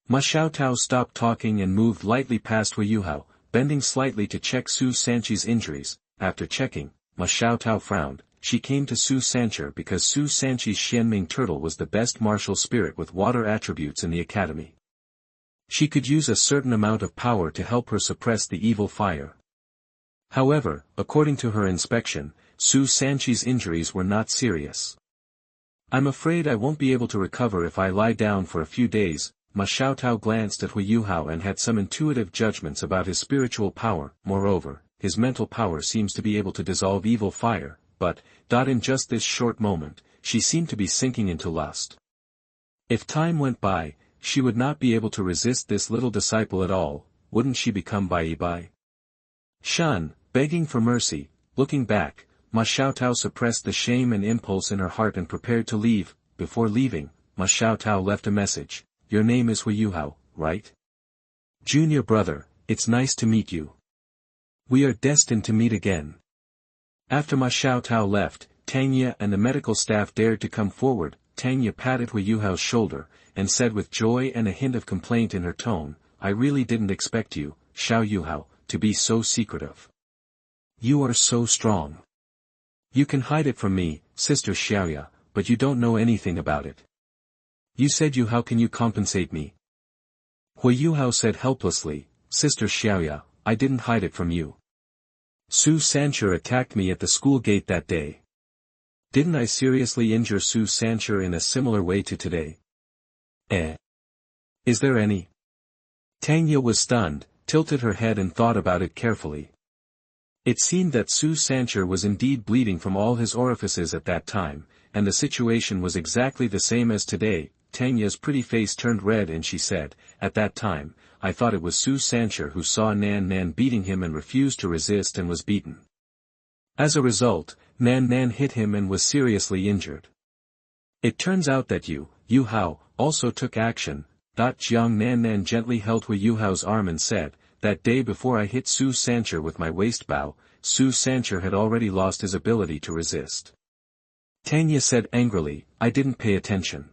Ma Xiaotao stopped talking and moved lightly past Huo Yuhao, bending slightly to check Xu Sanshi's injuries. After checking, Ma Xiaotao frowned. She came to Xu Sanshi because Xu Sanshi's Xianming turtle was the best martial spirit with water attributes in the academy. She could use a certain amount of power to help her suppress the evil fire. However, according to her inspection, Xu Sanshi's injuries were not serious. I'm afraid I won't be able to recover if I lie down for a few days. Ma Xiaotao glanced at Huo Yuhao and had some intuitive judgments about his spiritual power. Moreover, his mental power seems to be able to dissolve evil fire, but, in just this short moment, she seemed to be sinking into lust. If time went by, she would not be able to resist this little disciple at all. Wouldn't she become bai? Shan, begging for mercy, looking back, Ma Xiaotao suppressed the shame and impulse in her heart and prepared to leave. Before leaving, Ma Xiaotao left a message. Your name is Huo Yuhao, right? Junior brother, it's nice to meet you. We are destined to meet again. After Ma Xiaotao left, Tanya and the medical staff dared to come forward. Tanya patted Huo Yuhao's shoulder, and said with joy and a hint of complaint in her tone, I really didn't expect you, Xiao Yuhao, to be so secretive. You are so strong. You can hide it from me, Sister Xiaoya, but you don't know anything about it. You said how can you compensate me? Huo Yuhao said helplessly, Sister Xiaoya, I didn't hide it from you. Xu Sanshi attacked me at the school gate that day. Didn't I seriously injure Xu Sanshi in a similar way to today? Is there any? Tanya was stunned, tilted her head and thought about it carefully. It seemed that Xu Sanshi was indeed bleeding from all his orifices at that time, and the situation was exactly the same as today. Tanya's pretty face turned red and she said, at that time, I thought it was Xu Sanshi who saw Nan Nan beating him and refused to resist and was beaten. As a result, Nan Nan hit him and was seriously injured. It turns out that you Hao, also took action. Jiang Nan Nan gently held Huo Yuhao's arm and said, that day before I hit Xu Sanshi with my waist bow, Xu Sanshi had already lost his ability to resist. Tanya said angrily, I didn't pay attention.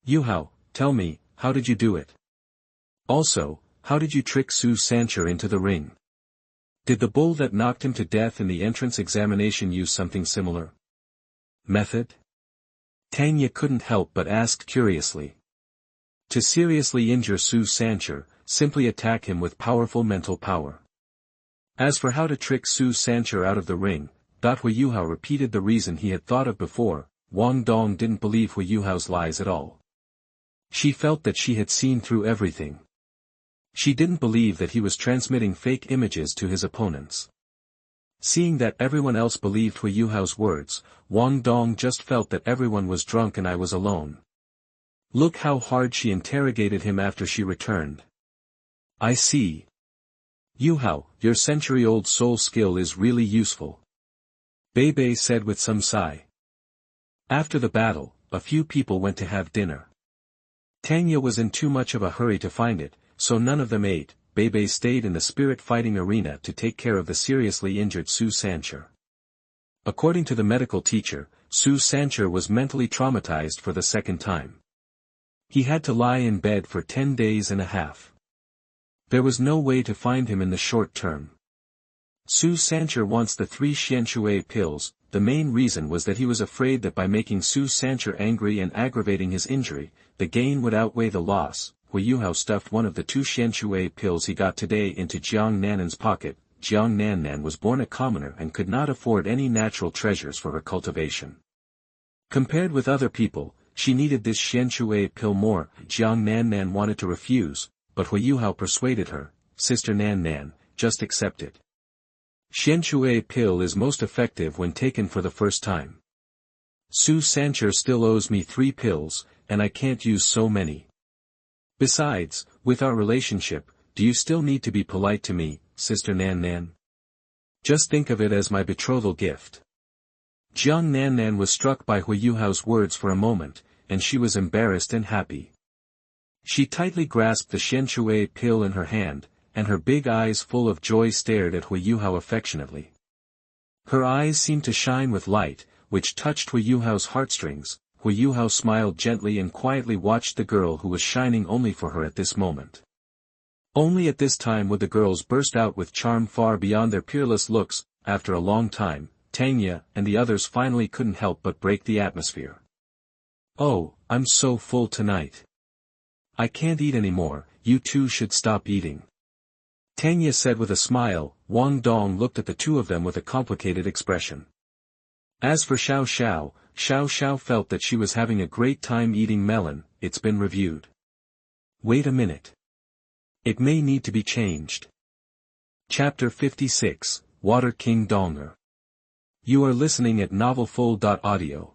Yuhao, tell me, how did you do it? Also, how did you trick Xu Sanshi into the ring? Did the bull that knocked him to death in the entrance examination use something similar? Method? Tanya couldn't help but ask curiously. To seriously injure Xu Sanshi, simply attack him with powerful mental power. As for how to trick Xu Sanshi out of the ring, Huo Yuhao repeated the reason he had thought of before. Wang Dong'er didn't believe Huo Yuhao's lies at all. She felt that she had seen through everything. She didn't believe that he was transmitting fake images to his opponents. Seeing that everyone else believed Huo Yuhao's words, Wang Dong'er just felt that everyone was drunk and I was alone. Look how hard she interrogated him after she returned. I see. Yuhao, your century-old soul skill is really useful. Bei said with some sigh. After the battle, a few people went to have dinner. Tanya was in too much of a hurry to find it, so none of them ate. Bei stayed in the spirit fighting arena to take care of the seriously injured Xu Sanshi. According to the medical teacher, Xu Sanshi was mentally traumatized for the second time. He had to lie in bed for 10 days and a half. There was no way to find him in the short term. Xu Sanshi wants the 3 Xianshui pills. The main reason was that he was afraid that by making Xu Sanshi angry and aggravating his injury, the gain would outweigh the loss. Huo Yuhao stuffed one of the 2 Xianshui pills he got today into Jiang Nanan's pocket. Jiang Nanan was born a commoner and could not afford any natural treasures for her cultivation. Compared with other people, she needed this Xianshui pill more. Jiang Nanan wanted to refuse, but Huo Yuhao persuaded her, Sister Nan Nan, just accept it. Xianshui pill is most effective when taken for the first time. Xu Sanshi still owes me 3 pills, and I can't use so many. Besides, with our relationship, do you still need to be polite to me, Sister Nan Nan? Just think of it as my betrothal gift. Jiang Nan Nan was struck by Huo Yuhao's words for a moment, and she was embarrassed and happy. She tightly grasped the Xianshui pill in her hand, and her big eyes full of joy stared at Huo Yuhao affectionately. Her eyes seemed to shine with light, which touched Huo Yuhao's heartstrings. Huo Yuhao smiled gently and quietly watched the girl who was shining only for her at this moment. Only at this time would the girls burst out with charm far beyond their peerless looks. After a long time, Tanya and the others finally couldn't help but break the atmosphere. "Oh, I'm so full tonight. I can't eat anymore, you two should stop eating," Tanya said with a smile. Wang Dong looked at the two of them with a complicated expression. As for Xiao Xiao, Xiao Xiao felt that she was having a great time eating melon. It's been reviewed. Wait a minute. It may need to be changed. Chapter 56, Water King Dong'er. You are listening at novelfull.audio.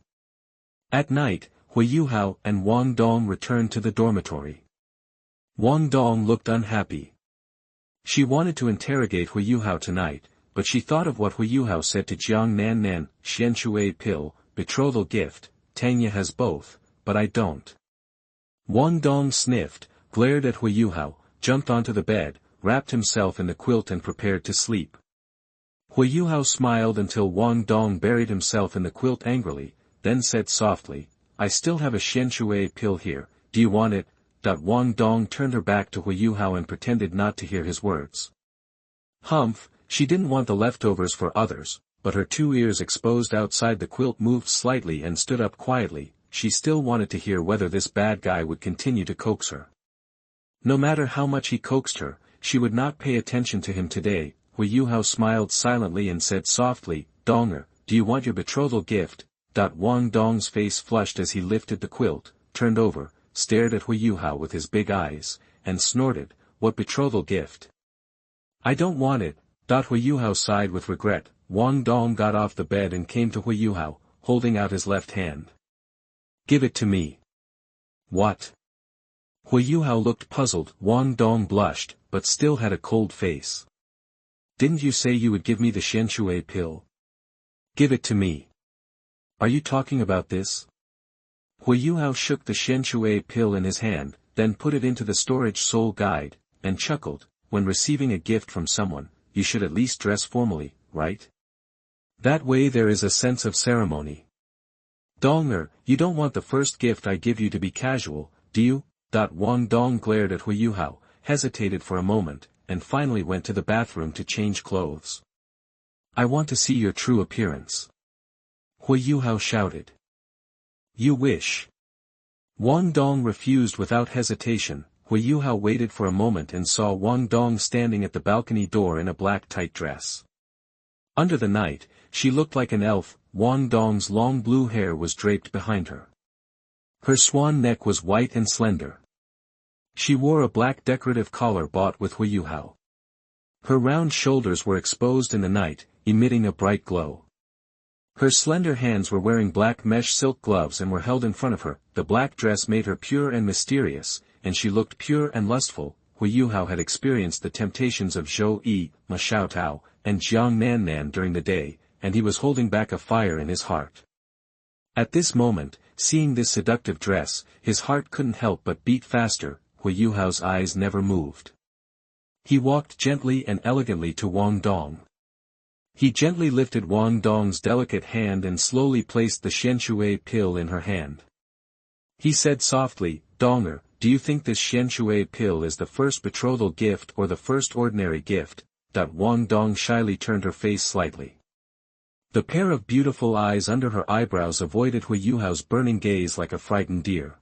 At night, Huo Yuhao and Wang Dong returned to the dormitory. Wang Dong looked unhappy. She wanted to interrogate Huo Yuhao tonight, but she thought of what Huo Yuhao said to Jiang Nan Nan, Xianshui pill, betrothal gift, Tanya has both, but I don't. Wang Dong sniffed, glared at Huo Yuhao, jumped onto the bed, wrapped himself in the quilt and prepared to sleep. Huo Yuhao smiled until Wang Dong buried himself in the quilt angrily, then said softly, I still have a Xianshui pill here, do you want it? Wang Dong turned her back to Huo Yuhao and pretended not to hear his words. Humph, she didn't want the leftovers for others, but her 2 ears exposed outside the quilt moved slightly and stood up quietly. She still wanted to hear whether this bad guy would continue to coax her. No matter how much he coaxed her, she would not pay attention to him today. Huo Yuhao smiled silently and said softly, Dong'er, do you want your betrothal gift? Wang Dong's face flushed as he lifted the quilt, turned over, stared at Huo Yuhao with his big eyes, and snorted, what betrothal gift? I don't want it. Huo Yuhao sighed with regret. Wang Dong got off the bed and came to Huo Yuhao, holding out his left hand. Give it to me. What? Huo Yuhao looked puzzled. Wang Dong blushed, but still had a cold face. Didn't you say you would give me the Xianshui pill? Give it to me. Are you talking about this? Huo Yuhao shook the Xianshui pill in his hand, then put it into the storage soul guide, and chuckled, when receiving a gift from someone, you should at least dress formally, right? That way there is a sense of ceremony. Dong'er, you don't want the first gift I give you to be casual, do you? Wang Dong glared at Huo Yuhao, hesitated for a moment, and finally went to the bathroom to change clothes. I want to see your true appearance. Huo Yuhao shouted. You wish. Wang Dong refused without hesitation. Huo Yuhao waited for a moment and saw Wang Dong standing at the balcony door in a black tight dress. Under the night, she looked like an elf. Wang Dong's long blue hair was draped behind her. Her swan neck was white and slender. She wore a black decorative collar bought with Huo Yuhao. Her round shoulders were exposed in the night, emitting a bright glow. Her slender hands were wearing black mesh silk gloves and were held in front of her. The black dress made her pure and mysterious, and she looked pure and lustful. Huo Yuhao had experienced the temptations of Zhou Yi, Ma Xiaotao, and Jiang Nan Nan during the day, and he was holding back a fire in his heart. At this moment, seeing this seductive dress, his heart couldn't help but beat faster. Huo Yuhao's eyes never moved. He walked gently and elegantly to Wang Dong. He gently lifted Wang Dong's delicate hand and slowly placed the Xianshui pill in her hand. He said softly, Dong'er, do you think this Xianshui pill is the first betrothal gift or the first ordinary gift? Wang Dong shyly turned her face slightly. The pair of beautiful eyes under her eyebrows avoided Huo Yuhao's burning gaze like a frightened deer.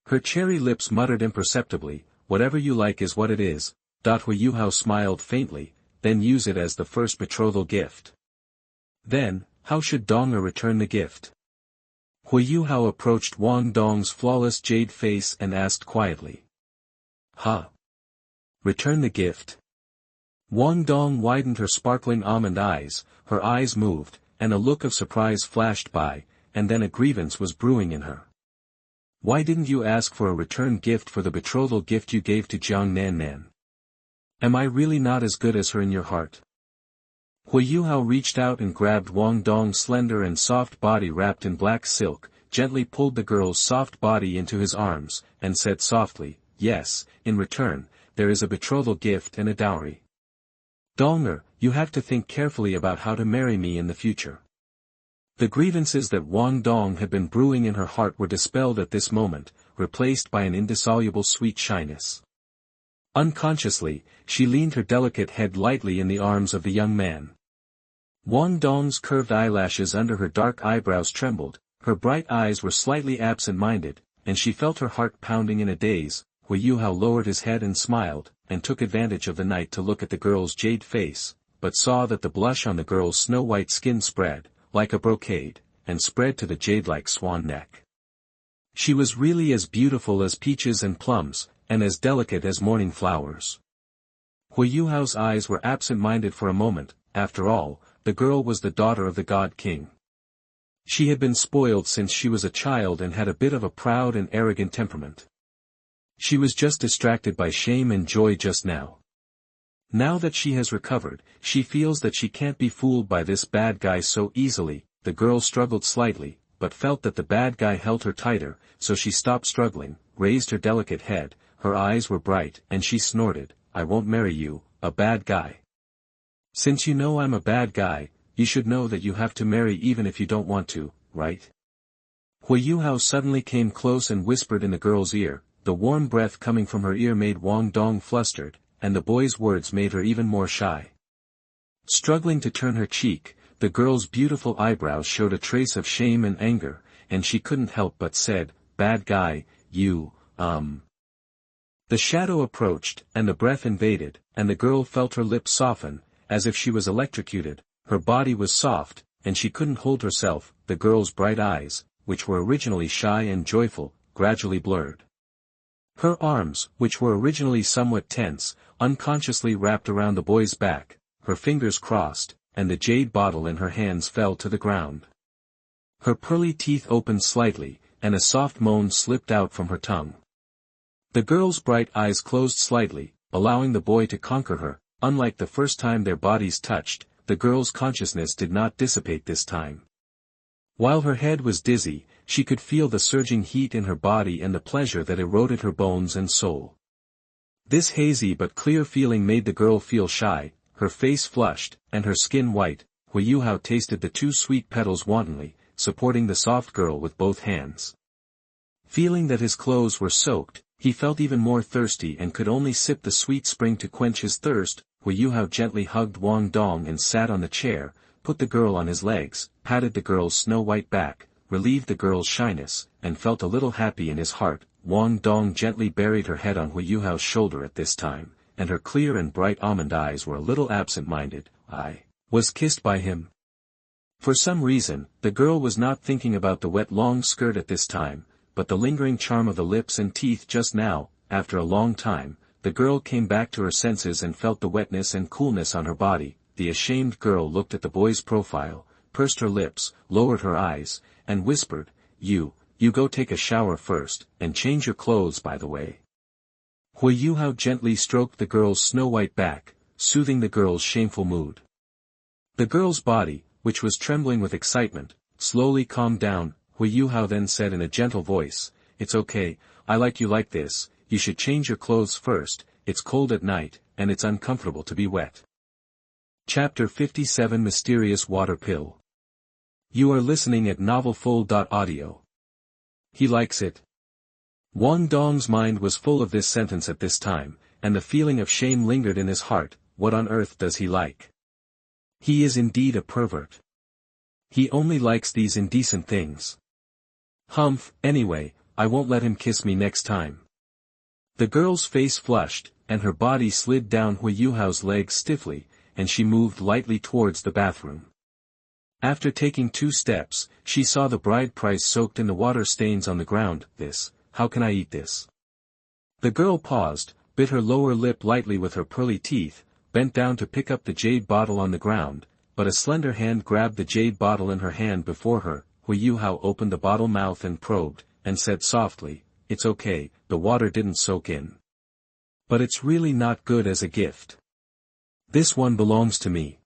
Her cherry lips muttered imperceptibly, whatever you like is what it is. Huo Yuhao smiled faintly, then use it as the first betrothal gift. Then, how should Dong'er return the gift? Huo Yuhao approached Wang Dong's flawless jade face and asked quietly. Return the gift? Wang Dong widened her sparkling almond eyes, her eyes moved, and a look of surprise flashed by, and then a grievance was brewing in her. Why didn't you ask for a return gift for the betrothal gift you gave to Jiang Nan? Am I really not as good as her in your heart? Huo Yuhao reached out and grabbed Wang Dong's slender and soft body wrapped in black silk, gently pulled the girl's soft body into his arms, and said softly, yes, in return, there is a betrothal gift and a dowry. Dong'er, you have to think carefully about how to marry me in the future. The grievances that Wang Dong had been brewing in her heart were dispelled at this moment, replaced by an indissoluble sweet shyness. Unconsciously, she leaned her delicate head lightly in the arms of the young man. Wang Dong's curved eyelashes under her dark eyebrows trembled, her bright eyes were slightly absent-minded, and she felt her heart pounding in a daze. Huo Yuhao lowered his head and smiled, and took advantage of the night to look at the girl's jade face, but saw that the blush on the girl's snow-white skin spread, like a brocade, and spread to the jade-like swan neck. She was really as beautiful as peaches and plums, and as delicate as morning flowers. Huo Yuhao's eyes were absent-minded for a moment. After all, the girl was the daughter of the God King. She had been spoiled since she was a child and had a bit of a proud and arrogant temperament. She was just distracted by shame and joy just now. Now that she has recovered, she feels that she can't be fooled by this bad guy so easily. The girl struggled slightly, but felt that the bad guy held her tighter, so she stopped struggling, raised her delicate head, her eyes were bright, and she snorted, I won't marry you, a bad guy. Since you know I'm a bad guy, you should know that you have to marry even if you don't want to, right? Huo Yuhao suddenly came close and whispered in the girl's ear. The warm breath coming from her ear made Wang Dong flustered, and the boy's words made her even more shy. Struggling to turn her cheek, the girl's beautiful eyebrows showed a trace of shame and anger, and she couldn't help but said, bad guy, you, The shadow approached, and the breath invaded, and the girl felt her lips soften, as if she was electrocuted. Her body was soft, and she couldn't hold herself. The girl's bright eyes, which were originally shy and joyful, gradually blurred. Her arms, which were originally somewhat tense, unconsciously wrapped around the boy's back, her fingers crossed, and the jade bottle in her hands fell to the ground. Her pearly teeth opened slightly, and a soft moan slipped out from her tongue. The girl's bright eyes closed slightly, allowing the boy to conquer her. Unlike the first time their bodies touched, the girl's consciousness did not dissipate this time. While her head was dizzy, she could feel the surging heat in her body and the pleasure that eroded her bones and soul. This hazy but clear feeling made the girl feel shy, her face flushed, and her skin white. Huo Yuhao tasted the two sweet petals wantonly, supporting the soft girl with both hands. Feeling that his clothes were soaked, he felt even more thirsty and could only sip the sweet spring to quench his thirst. Huo Yuhao gently hugged Wang Dong and sat on the chair, put the girl on his legs, patted the girl's snow-white back, relieved the girl's shyness, and felt a little happy in his heart. Wang Dong gently buried her head on Huo Yuhao's shoulder at this time, and her clear and bright almond eyes were a little absent-minded. I was kissed by him. For some reason, the girl was not thinking about the wet long skirt at this time, but the lingering charm of the lips and teeth just now. After a long time, the girl came back to her senses and felt the wetness and coolness on her body. The ashamed girl looked at the boy's profile, pursed her lips, lowered her eyes, and whispered, You go take a shower first, and change your clothes by the way. Huo Yuhao gently stroked the girl's snow-white back, soothing the girl's shameful mood. The girl's body, which was trembling with excitement, slowly calmed down. Huo Yuhao then said in a gentle voice, It's okay, I like you like this, you should change your clothes first, it's cold at night, and it's uncomfortable to be wet. Chapter 57 Mysterious Water Pill. You are listening at novelfull.audio. He likes it. Wang Dong's mind was full of this sentence at this time, and the feeling of shame lingered in his heart. What on earth does he like? He is indeed a pervert. He only likes these indecent things. Humph, anyway, I won't let him kiss me next time. The girl's face flushed, and her body slid down Huo Yuhao's legs stiffly, and she moved lightly towards the bathroom. After taking 2 steps, she saw the bride price soaked in the water stains on the ground. How can I eat this? The girl paused, bit her lower lip lightly with her pearly teeth, bent down to pick up the jade bottle on the ground, but a slender hand grabbed the jade bottle in her hand before her. Huo Yuhao opened the bottle mouth and probed, and said softly, "It's okay, the water didn't soak in. But it's really not good as a gift. This one belongs to me.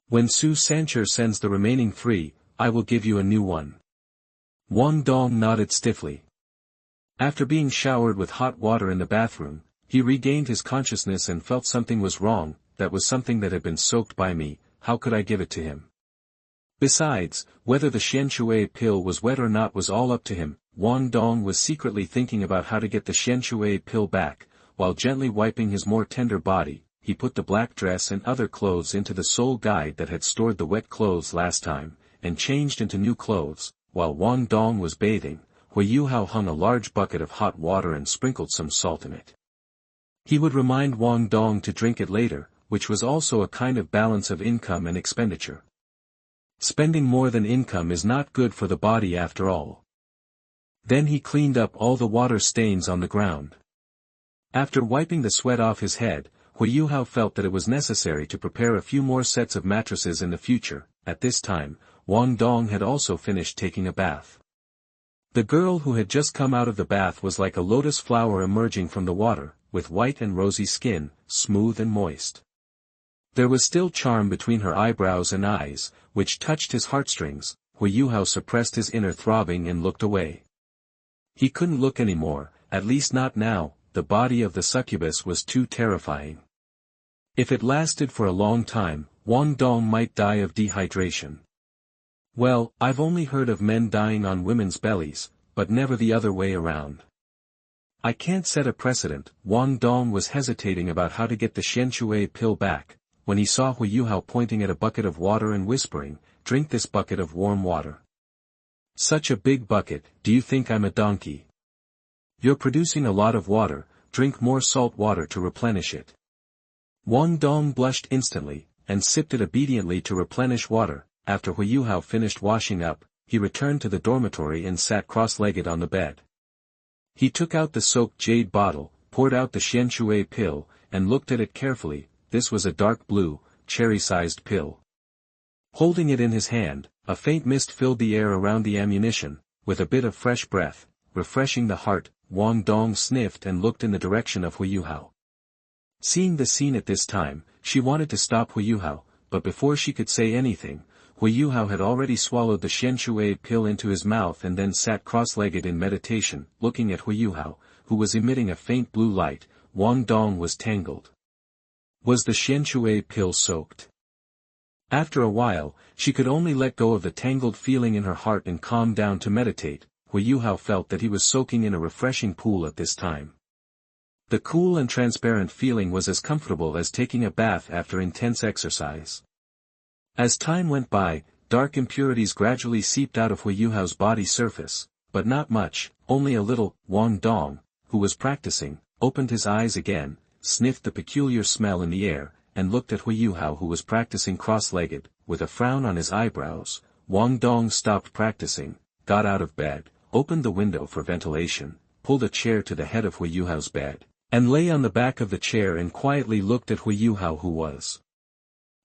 When Xu Sanshi sends the remaining 3, I will give you a new one." Wang Dong nodded stiffly. After being showered with hot water in the bathroom, he regained his consciousness and felt something was wrong. That was something that had been soaked by me. How could I give it to him? Besides, whether the Xianshui pill was wet or not was all up to him. Wang Dong was secretly thinking about how to get the Xianshui pill back. While gently wiping his more tender body, he put the black dress and other clothes into the soul guide that had stored the wet clothes last time, and changed into new clothes. While Wang Dong was bathing, Huo Yuhao hung a large bucket of hot water and sprinkled some salt in it. He would remind Wang Dong to drink it later, which was also a kind of balance of income and expenditure. Spending more than income is not good for the body after all. Then he cleaned up all the water stains on the ground. After wiping the sweat off his head, Huo Yuhao felt that it was necessary to prepare a few more sets of mattresses in the future. At this time, Wang Dong had also finished taking a bath. The girl who had just come out of the bath was like a lotus flower emerging from the water, with white and rosy skin, smooth and moist. There was still charm between her eyebrows and eyes, which touched his heartstrings. Huo Yuhao suppressed his inner throbbing and looked away. He couldn't look anymore, at least not now. The body of the succubus was too terrifying. If it lasted for a long time, Wang Dong might die of dehydration. Well, I've only heard of men dying on women's bellies, but never the other way around. I can't set a precedent. Wang Dong was hesitating about how to get the Xianshui pill back, when he saw Huo Yuhao pointing at a bucket of water and whispering, "Drink this bucket of warm water." "Such a big bucket, do you think I'm a donkey? You're producing a lot of water, drink more salt water to replenish it." Wang Dong blushed instantly, and sipped it obediently to replenish water. After Huo Yuhao finished washing up, he returned to the dormitory and sat cross-legged on the bed. He took out the soaked jade bottle, poured out the Xianshui pill, and looked at it carefully. This was a dark blue, cherry-sized pill. Holding it in his hand, a faint mist filled the air around the ammunition. With a bit of fresh breath, refreshing the heart, Wang Dong sniffed and looked in the direction of Huo Yuhao. Seeing the scene at this time, she wanted to stop Huo Yuhao, but before she could say anything, Huo Yuhao had already swallowed the Xianshui pill into his mouth and then sat cross-legged in meditation. Looking at Huo Yuhao, who was emitting a faint blue light, Wang Dong was tangled. Was the Xianshui pill soaked? After a while, she could only let go of the tangled feeling in her heart and calm down to meditate. Huo Yuhao felt that he was soaking in a refreshing pool at this time. The cool and transparent feeling was as comfortable as taking a bath after intense exercise. As time went by, dark impurities gradually seeped out of Huo Yuhao's body surface, but not much, only a little. Wang Dong, who was practicing, opened his eyes again, sniffed the peculiar smell in the air, and looked at Huo Yuhao who was practicing cross-legged. With a frown on his eyebrows, Wang Dong stopped practicing, got out of bed, opened the window for ventilation, pulled a chair to the head of Huo Yuhao's bed, and lay on the back of the chair and quietly looked at Huo Yuhao who was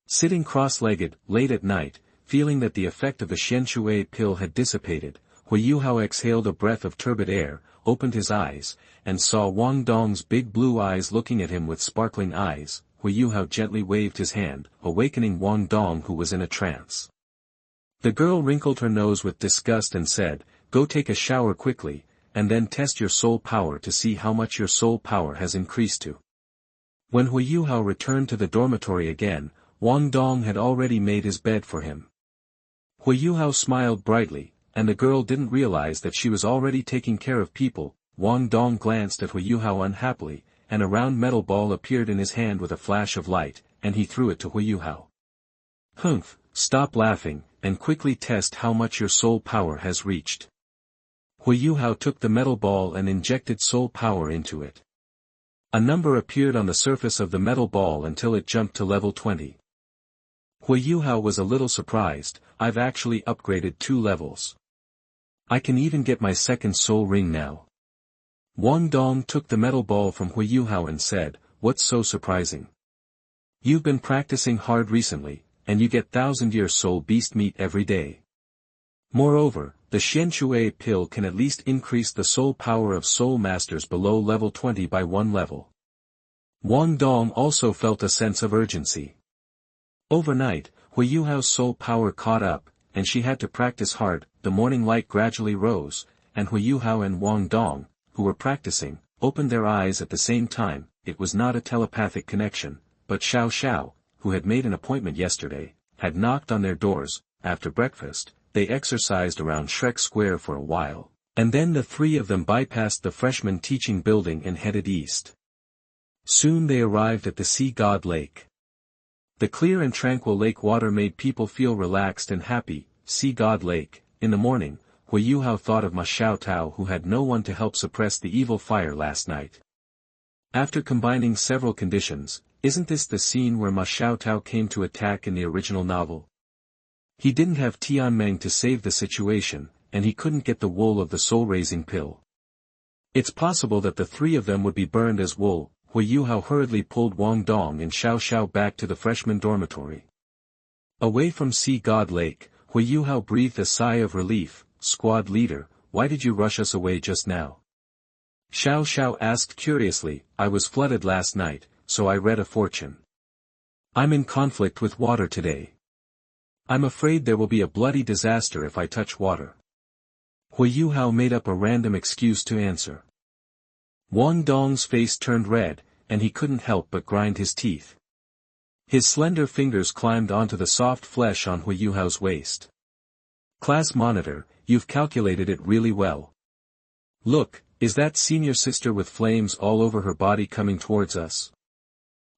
sitting cross-legged. Late at night, feeling that the effect of the Xianshui pill had dissipated, Huo Yuhao exhaled a breath of turbid air, opened his eyes, and saw Wang Dong's big blue eyes looking at him with sparkling eyes. Huo Yuhao gently waved his hand, awakening Wang Dong who was in a trance. The girl wrinkled her nose with disgust and said, "Go take a shower quickly, and then test your soul power to see how much your soul power has increased to." When Huo Yuhao returned to the dormitory again, Wang Dong had already made his bed for him. Huo Yuhao smiled brightly, and the girl didn't realize that she was already taking care of people. Wang Dong glanced at Huo Yuhao unhappily, and a round metal ball appeared in his hand with a flash of light, and he threw it to Huo Yuhao. "Humph, stop laughing, and quickly test how much your soul power has reached." Huo Yuhao took the metal ball and injected soul power into it. A number appeared on the surface of the metal ball until it jumped to level 20. Huo Yuhao was a little surprised. "I've actually upgraded 2 levels. I can even get my second soul ring now." Wang Dong took the metal ball from Huo Yuhao and said, "What's so surprising? You've been practicing hard recently, and you get 1,000-year soul beast meat every day. Moreover, the Xianshui pill can at least increase the soul power of soul masters below level 20 by 1 level. Wang Dong also felt a sense of urgency. Overnight, Huo Yuhao's soul power caught up, and she had to practice hard. The morning light gradually rose, and Huo Yuhao and Wang Dong, who were practicing, opened their eyes at the same time. It was not a telepathic connection, but Xiao Xiao, who had made an appointment yesterday, had knocked on their doors. After breakfast, they exercised around Shrek Square for a while, and then the three of them bypassed the freshman teaching building and headed east. Soon they arrived at the Sea God Lake. The clear and tranquil lake water made people feel relaxed and happy. Sea God Lake. In the morning, Huo Yuhao thought of Ma Xiaotao, who had no one to help suppress the evil fire last night. After combining several conditions, isn't this the scene where Ma Xiaotao came to attack in the original novel? He didn't have Tianmeng to save the situation, and he couldn't get the wool of the soul-raising pill. It's possible that the three of them would be burned as wool. Huo Yuhao hurriedly pulled Wang Dong and Xiao Xiao back to the freshman dormitory. Away from Sea God Lake, Huo Yuhao breathed a sigh of relief. Squad leader, why did you rush us away just now? Xiao Xiao asked curiously. I was flooded last night, so I read a fortune. I'm in conflict with water today. I'm afraid there will be a bloody disaster if I touch water. Huo Yuhao made up a random excuse to answer. Wang Dong's face turned red, and he couldn't help but grind his teeth. His slender fingers climbed onto the soft flesh on Huo Yuhao's waist. Class monitor, you've calculated it really well. Look, is that senior sister with flames all over her body coming towards us?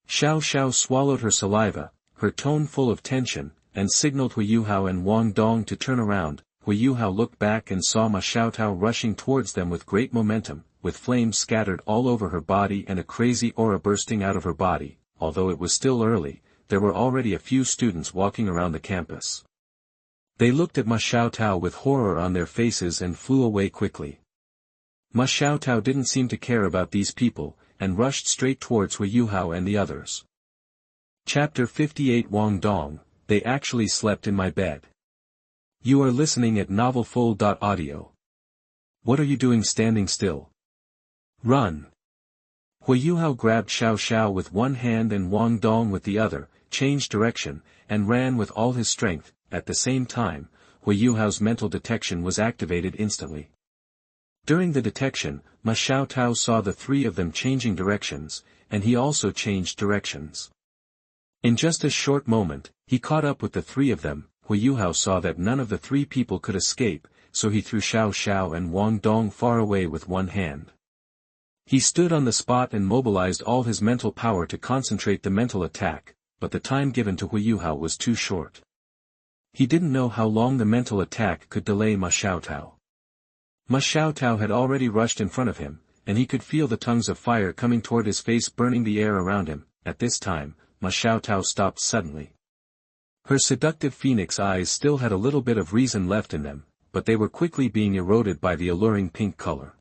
Xiao Xiao swallowed her saliva, her tone full of tension, and signaled Huo Yuhao and Wang Dong to turn around. Huo Yuhao looked back and saw Ma Xiaotao rushing towards them with great momentum, with flames scattered all over her body and a crazy aura bursting out of her body. Although it was still early, there were already a few students walking around the campus. They looked at Ma Xiaotao with horror on their faces and flew away quickly. Ma Xiaotao didn't seem to care about these people, and rushed straight towards Huo Yuhao and the others. Chapter 58 Wang Dong, they actually slept in my bed. You are listening at novelfull.audio. What are you doing standing still? Run! Huo Yuhao grabbed Xiao Xiao with one hand and Wang Dong with the other, changed direction, and ran with all his strength. At the same time, Huo Yuhao's mental detection was activated instantly. During the detection, Ma Xiaotao saw the three of them changing directions, and he also changed directions. In just a short moment, he caught up with the three of them. Huo Yuhao saw that none of the three people could escape, so he threw Xiao Xiao and Wang Dong far away with one hand. He stood on the spot and mobilized all his mental power to concentrate the mental attack, but the time given to Huo Yuhao was too short. He didn't know how long the mental attack could delay Ma Xiaotao. Ma Xiaotao had already rushed in front of him, and he could feel the tongues of fire coming toward his face, burning the air around him. At this time, Ma Xiaotao stopped suddenly. Her seductive phoenix eyes still had a little bit of reason left in them, but they were quickly being eroded by the alluring pink color.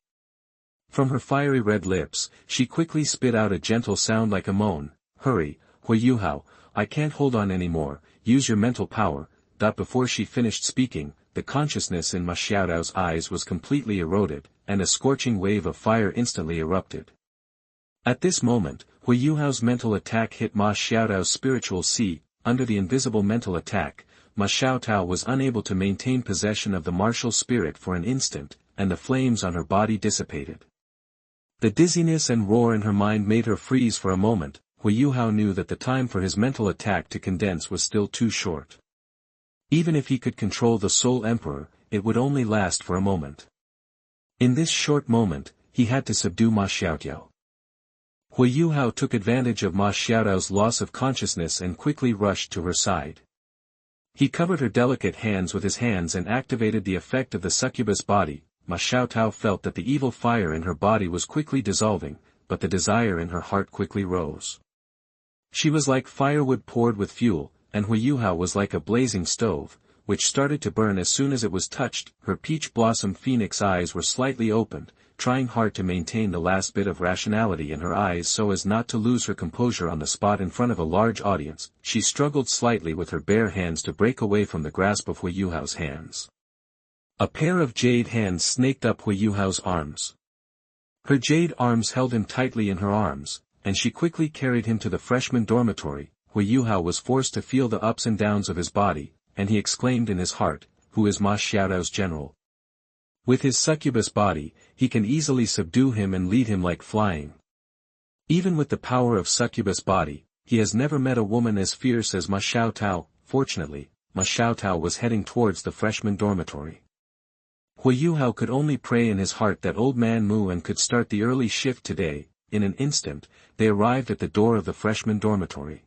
From her fiery red lips, she quickly spit out a gentle sound like a moan. Hurry, Huo Yuhao, I can't hold on anymore, use your mental power. Before she finished speaking, the consciousness in Ma Xiaotao's eyes was completely eroded, and a scorching wave of fire instantly erupted. At this moment, Huo Yuhao's mental attack hit Ma Xiaotao's spiritual sea. Under the invisible mental attack, Ma Xiaotao was unable to maintain possession of the martial spirit for an instant, and the flames on her body dissipated. The dizziness and roar in her mind made her freeze for a moment. Huo Yuhao knew that the time for his mental attack to condense was still too short. Even if he could control the Soul Emperor, it would only last for a moment. In this short moment, he had to subdue Ma Xiaotao. Huo Yuhao took advantage of Ma Xiaotao's loss of consciousness and quickly rushed to her side. He covered her delicate hands with his hands and activated the effect of the succubus body. Ma Xiaotao felt that the evil fire in her body was quickly dissolving, but the desire in her heart quickly rose. She was like firewood poured with fuel, and Huo Yuhao was like a blazing stove, which started to burn as soon as it was touched. Her peach blossom phoenix eyes were slightly opened, trying hard to maintain the last bit of rationality in her eyes so as not to lose her composure on the spot in front of a large audience. She struggled slightly with her bare hands to break away from the grasp of Huo Yuhao's hands. A pair of jade hands snaked up Huo Yuhao's arms. Her jade arms held him tightly in her arms, and she quickly carried him to the freshman dormitory. Huo Yuhao was forced to feel the ups and downs of his body, and he exclaimed in his heart, "Who is Ma Xiaotao's general? With his succubus body, he can easily subdue him and lead him like flying. Even with the power of succubus body, he has never met a woman as fierce as Ma Xiaotao." Fortunately, Ma Xiaotao was heading towards the freshman dormitory. Huo Yuhao could only pray in his heart that old man Mu En could start the early shift today. In an instant, they arrived at the door of the freshman dormitory.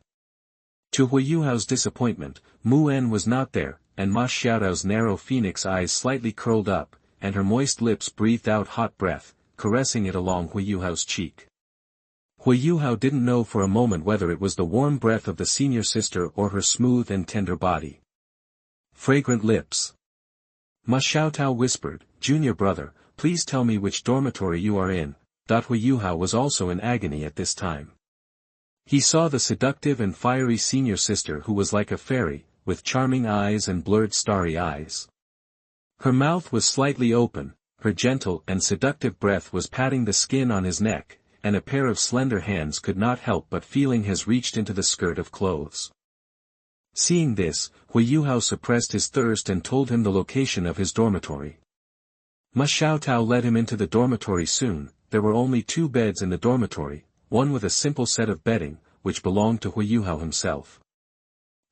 To Huo Yuhao's disappointment, Mu En was not there, and Ma Xiaotao's narrow phoenix eyes slightly curled up, and her moist lips breathed out hot breath, caressing it along Huo Yuhao's cheek. Huo Yuhao didn't know for a moment whether it was the warm breath of the senior sister or her smooth and tender body. Fragrant lips. Ma Xiaotao whispered, "Junior brother, please tell me which dormitory you are in." Huo Yuhao was also in agony at this time. He saw the seductive and fiery senior sister who was like a fairy, with charming eyes and blurred starry eyes. Her mouth was slightly open, her gentle and seductive breath was patting the skin on his neck, and a pair of slender hands could not help but feeling his reached into the skirt of clothes. Seeing this, Huo Yuhao suppressed his thirst and told him the location of his dormitory. Ma Xiaotao led him into the dormitory soon. There were only 2 beds in the dormitory, one with a simple set of bedding, which belonged to Huo Yuhao himself.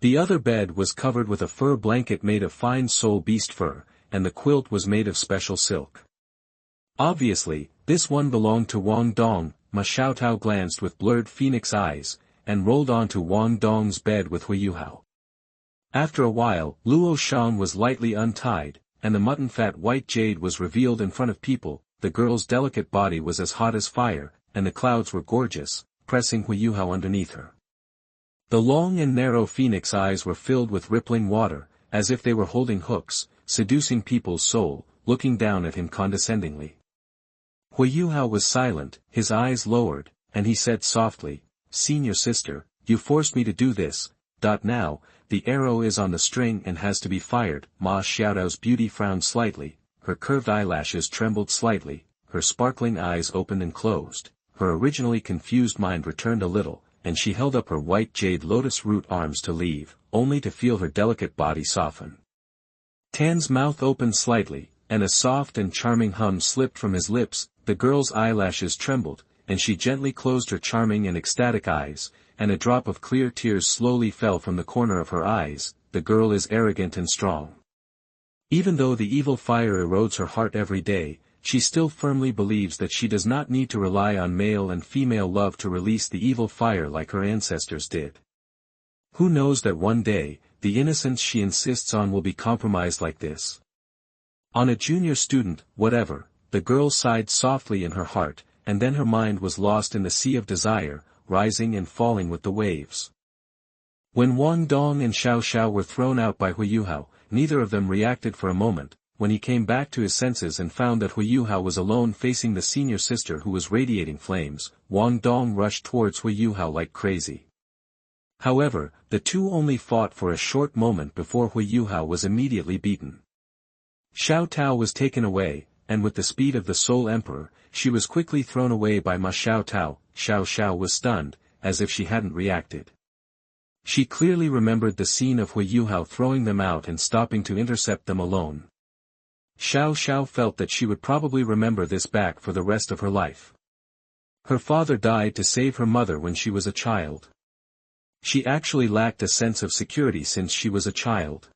The other bed was covered with a fur blanket made of fine sole beast fur, and the quilt was made of special silk. Obviously, this one belonged to Wang Dong. Ma Xiaotao glanced with blurred phoenix eyes, and rolled onto Wang Dong's bed with Huo Yuhao. After a while, Luo Shan was lightly untied, and the mutton-fat white jade was revealed in front of people. The girl's delicate body was as hot as fire, and the clouds were gorgeous, pressing Huo Yuhao underneath her. The long and narrow phoenix eyes were filled with rippling water, as if they were holding hooks, seducing people's soul, looking down at him condescendingly. Huo Yuhao was silent, his eyes lowered, and he said softly, "Senior sister, you forced me to do this. Now, the arrow is on the string and has to be fired." Ma Xiaotao's beauty frowned slightly, her curved eyelashes trembled slightly, her sparkling eyes opened and closed, her originally confused mind returned a little, and she held up her white jade lotus root arms to leave, only to feel her delicate body soften. Tan's mouth opened slightly, and a soft and charming hum slipped from his lips. The girl's eyelashes trembled, and she gently closed her charming and ecstatic eyes, and a drop of clear tears slowly fell from the corner of her eyes. The girl is arrogant and strong. Even though the evil fire erodes her heart every day, she still firmly believes that she does not need to rely on male and female love to release the evil fire like her ancestors did. Who knows that one day, the innocence she insists on will be compromised like this? On a junior student, whatever. The girl sighed softly in her heart, and then her mind was lost in the sea of desire, rising and falling with the waves. When Wang Dong and Xiao Xiao were thrown out by Huo Yuhao, neither of them reacted for a moment. When he came back to his senses and found that Huo Yuhao was alone facing the senior sister who was radiating flames, Wang Dong rushed towards Huo Yuhao like crazy. However, the two only fought for a short moment before Huo Yuhao was immediately beaten. Xiaotao was taken away, and with the speed of the Soul Emperor, she was quickly thrown away by Ma Xiaotao. Xiao Xiao was stunned, as if she hadn't reacted. She clearly remembered the scene of Huo Yuhao throwing them out and stopping to intercept them alone. Xiao Xiao felt that she would probably remember this back for the rest of her life. Her father died to save her mother when she was a child. She actually lacked a sense of security since she was a child.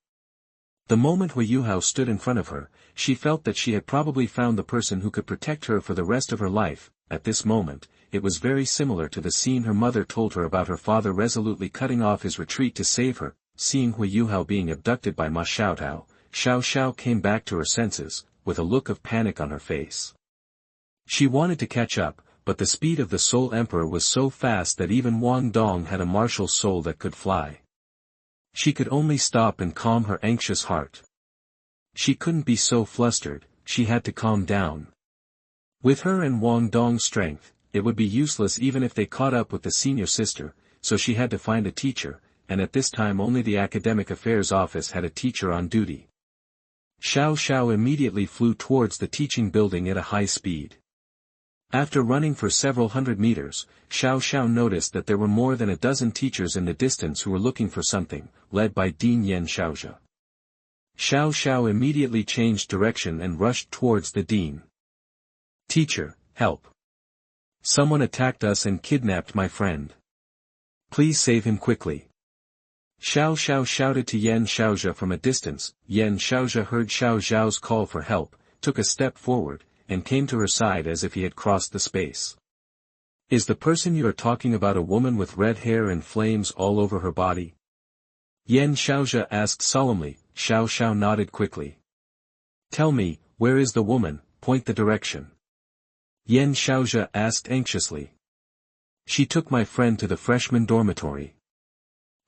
The moment Huo Yuhao stood in front of her, she felt that she had probably found the person who could protect her for the rest of her life. At this moment, it was very similar to the scene her mother told her about her father resolutely cutting off his retreat to save her. Seeing Huo Yuhao being abducted by Ma Xiaotao, Xiao Xiao came back to her senses, with a look of panic on her face. She wanted to catch up, but the speed of the Soul Emperor was so fast that even Wang Dong had a martial soul that could fly. She could only stop and calm her anxious heart. She couldn't be so flustered, she had to calm down. With her and Wang Dong's strength, it would be useless even if they caught up with the senior sister, so she had to find a teacher, and at this time only the Academic Affairs Office had a teacher on duty. Xiao Xiao immediately flew towards the teaching building at a high speed. After running for several hundred meters, Xiao Xiao noticed that there were more than a dozen teachers in the distance who were looking for something, led by Dean Yen Xiaozhe. Xiao Xiao immediately changed direction and rushed towards the dean. "Teacher, help! Someone attacked us and kidnapped my friend. Please save him quickly." Xiao Xiao shouted to Yen Xiaozhe from a distance. Yen Xiaozhe heard Xiao Xiao's call for help, took a step forward, and came to her side as if he had crossed the space. "Is the person you are talking about a woman with red hair and flames all over her body?" Yen Xiaozhe asked solemnly. Xiao Xiao nodded quickly. "Tell me, where is the woman? Point the direction." Yen Xiaozhe asked anxiously. "She took my friend to the freshman dormitory."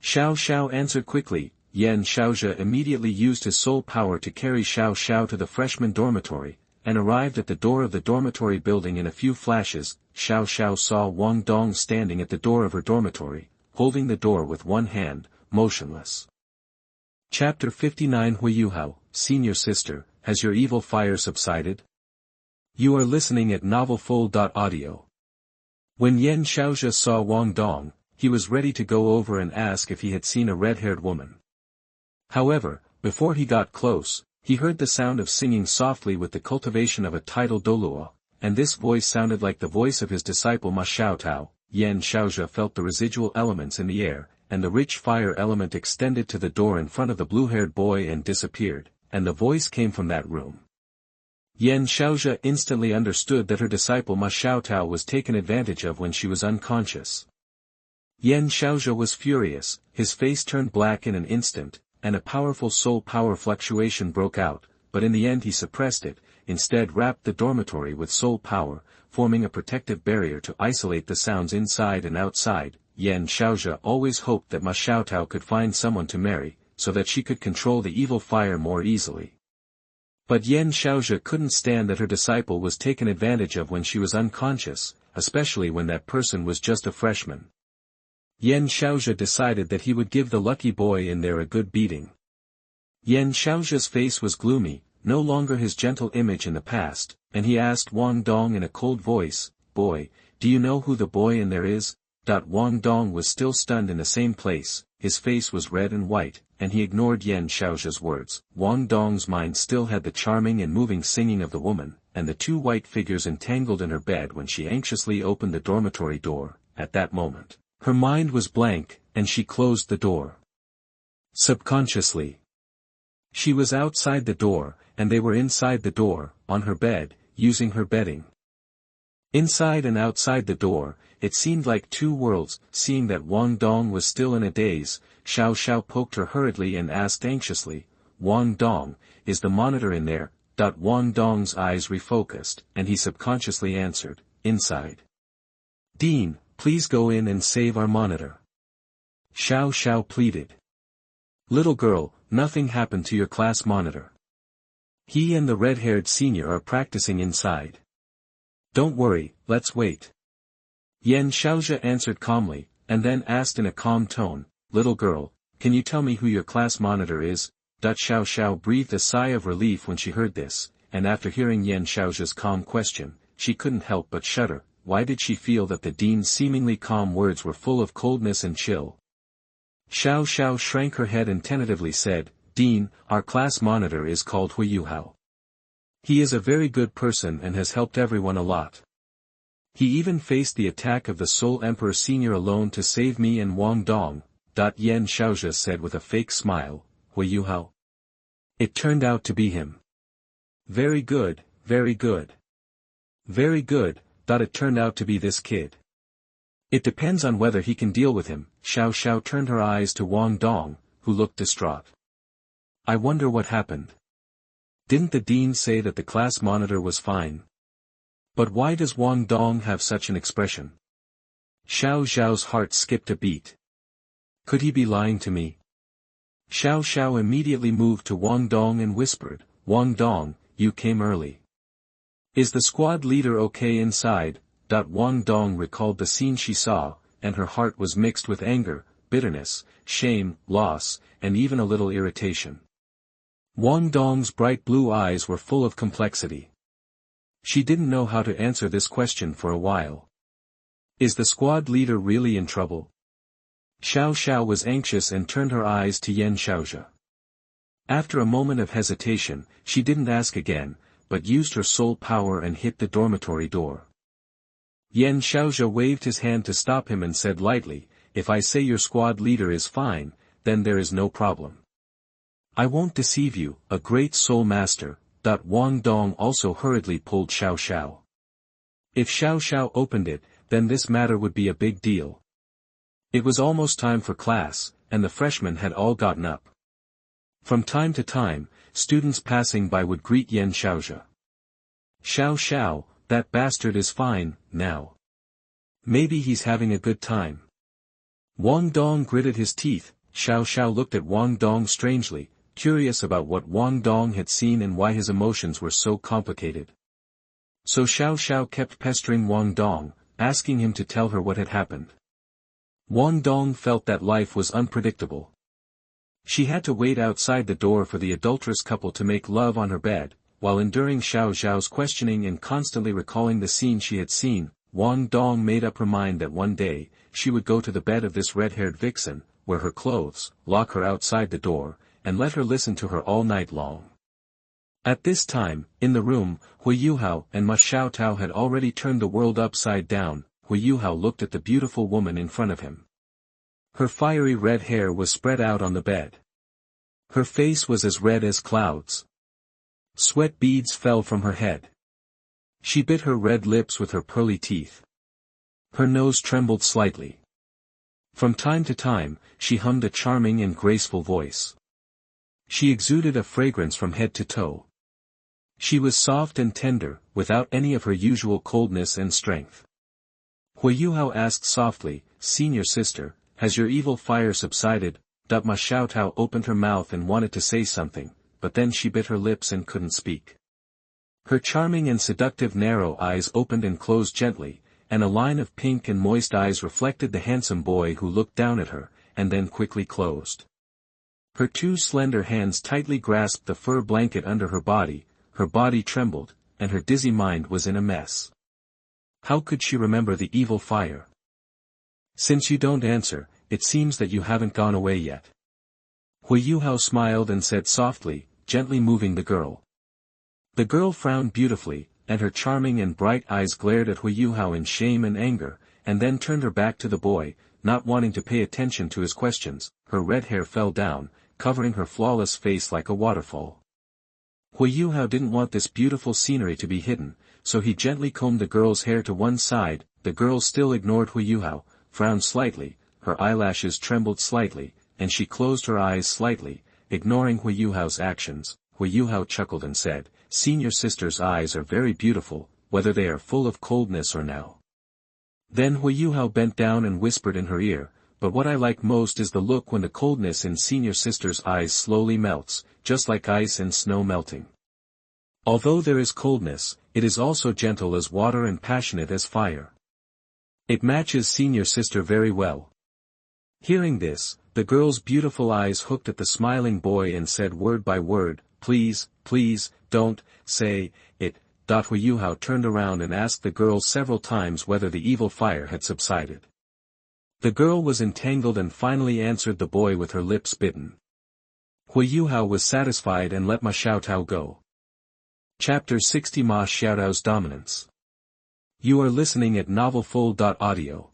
Xiao Xiao answered quickly. Yen Xiaozhe immediately used his soul power to carry Xiao Xiao to the freshman dormitory, and arrived at the door of the dormitory building in a few flashes. Xiao Xiao saw Wang Dong standing at the door of her dormitory, holding the door with one hand, motionless. Chapter 59 Huo Yuhao, Senior Sister, has your evil fire subsided? You are listening at novelfull.audio. When Yen Xiaozhe saw Wang Dong, he was ready to go over and ask if he had seen a red-haired woman. However, before he got close, he heard the sound of singing softly with the cultivation of a tidal Douluo, and this voice sounded like the voice of his disciple Ma Xiaotao. Yen Xiaozhe felt the residual elements in the air, and the rich fire element extended to the door in front of the blue-haired boy and disappeared, and the voice came from that room. Yen Xiaozhe instantly understood that her disciple Ma Xiaotao was taken advantage of when she was unconscious. Yen Xiaozhe was furious, his face turned black in an instant, and a powerful soul power fluctuation broke out, but in the end he suppressed it, instead wrapped the dormitory with soul power, forming a protective barrier to isolate the sounds inside and outside. Yen Xiaozhe always hoped that Ma Xiaotao could find someone to marry, so that she could control the evil fire more easily. But Yen Xiaozhe couldn't stand that her disciple was taken advantage of when she was unconscious, especially when that person was just a freshman. Yen Xiaozhe decided that he would give the lucky boy in there a good beating. Yen Xiaozhe's face was gloomy, no longer his gentle image in the past, and he asked Wang Dong in a cold voice, "Boy, do you know who the boy in there is?" Wang Dong was still stunned in the same place, his face was red and white, and he ignored Yen Xiaozhe's words. Wang Dong's mind still had the charming and moving singing of the woman, and the two white figures entangled in her bed when she anxiously opened the dormitory door. At that moment, her mind was blank, and she closed the door. Subconsciously, she was outside the door, and they were inside the door, on her bed, using her bedding. Inside and outside the door, it seemed like two worlds. Seeing that Wang Dong was still in a daze, Xiao Xiao poked her hurriedly and asked anxiously, "Wang Dong, is the monitor in there?" Wang Dong's eyes refocused, and he subconsciously answered, "Inside." "Dean, please go in and save our monitor," Xiao Xiao pleaded. "Little girl, nothing happened to your class monitor. He and the red-haired senior are practicing inside. Don't worry, let's wait." Yen Xiaozhe answered calmly, and then asked in a calm tone, "Little girl, can you tell me who your class monitor is?" Xiao Xiao breathed a sigh of relief when she heard this, and after hearing Yen Xiaozhe's calm question, she couldn't help but shudder. Why did she feel that the dean's seemingly calm words were full of coldness and chill? Xiao Xiao shrank her head and tentatively said, "Dean, our class monitor is called Huo Yuhao. He is a very good person and has helped everyone a lot. He even faced the attack of the Soul Emperor Senior alone to save me and Wang Dong." Yen Xiaozhe said with a fake smile, "Huo Yuhao? It turned out to be him. Very good, very good. Very good, it turned out to be this kid. It depends on whether he can deal with him." Xiao Xiao turned her eyes to Wang Dong, who looked distraught. "I wonder what happened. Didn't the dean say that the class monitor was fine? But why does Wang Dong have such an expression?" Xiao Xiao's heart skipped a beat. Could he be lying to me? Xiao Xiao immediately moved to Wang Dong and whispered, "Wang Dong, you came early. Is the squad leader okay inside? Wang Dong recalled the scene she saw, and her heart was mixed with anger, bitterness, shame, loss, and even a little irritation. Wang Dong's bright blue eyes were full of complexity. She didn't know how to answer this question for a while. Is the squad leader really in trouble? Xiao Xiao was anxious and turned her eyes to Yan Xiaozhe. After a moment of hesitation, she didn't ask again, but used her soul power and hit the dormitory door. Yan Xiaozhe waved his hand to stop him and said lightly, "If I say your squad leader is fine, then there is no problem. I won't deceive you, a great soul master." Wang Dong also hurriedly pulled Xiao Xiao. If Xiao Xiao opened it, then this matter would be a big deal. It was almost time for class, and the freshmen had all gotten up. From time to time, students passing by would greet Yan Xiaozhe. "Xiao Xiao, that bastard is fine, now. Maybe he's having a good time." Wang Dong gritted his teeth. Xiao Xiao looked at Wang Dong strangely, curious about what Wang Dong had seen and why his emotions were so complicated. So Xiao Xiao kept pestering Wang Dong, asking him to tell her what had happened. Wang Dong felt that life was unpredictable. She had to wait outside the door for the adulterous couple to make love on her bed, while enduring Xiao Xiao's questioning and constantly recalling the scene she had seen. Wang Dong made up her mind that one day, she would go to the bed of this red-haired vixen, wear her clothes, lock her outside the door, and let her listen to her all night long. At this time, in the room, Huo Yuhao and Xiaotao had already turned the world upside down. Huo Yuhao looked at the beautiful woman in front of him. Her fiery red hair was spread out on the bed. Her face was as red as clouds. Sweat beads fell from her head. She bit her red lips with her pearly teeth. Her nose trembled slightly. From time to time, she hummed a charming and graceful voice. She exuded a fragrance from head to toe. She was soft and tender, without any of her usual coldness and strength. Huo Yuhao asked softly, "Senior sister, has your evil fire subsided?" Ma Xiaotao opened her mouth and wanted to say something, but then she bit her lips and couldn't speak. Her charming and seductive narrow eyes opened and closed gently, and a line of pink and moist eyes reflected the handsome boy who looked down at her, and then quickly closed. Her two slender hands tightly grasped the fur blanket under her body trembled, and her dizzy mind was in a mess. How could she remember the evil fire? "Since you don't answer, it seems that you haven't gone away yet." Huo Yuhao smiled and said softly, gently moving the girl. The girl frowned beautifully, and her charming and bright eyes glared at Huo Yuhao in shame and anger, and then turned her back to the boy, not wanting to pay attention to his questions. Her red hair fell down, covering her flawless face like a waterfall. Huo Yuhao didn't want this beautiful scenery to be hidden, so he gently combed the girl's hair to one side. The girl still ignored Huo Yuhao, frowned slightly, her eyelashes trembled slightly, and she closed her eyes slightly, ignoring Huo Yuhao's actions. Huo Yuhao chuckled and said, "Senior sister's eyes are very beautiful, whether they are full of coldness or no." Then Huo Yuhao bent down and whispered in her ear, "But what I like most is the look when the coldness in senior sister's eyes slowly melts, just like ice and snow melting. Although there is coldness, it is also gentle as water and passionate as fire. It matches senior sister very well." Hearing this, the girl's beautiful eyes hooked at the smiling boy and said word by word, "Please, please, don't say it." Huo Yuhao turned around and asked the girl several times whether the evil fire had subsided. The girl was entangled and finally answered the boy with her lips bitten. Huo Yuhao was satisfied and let Ma Xiaotao go. Chapter 60 Ma Xiaotao's Dominance. You are listening at novelfull.audio.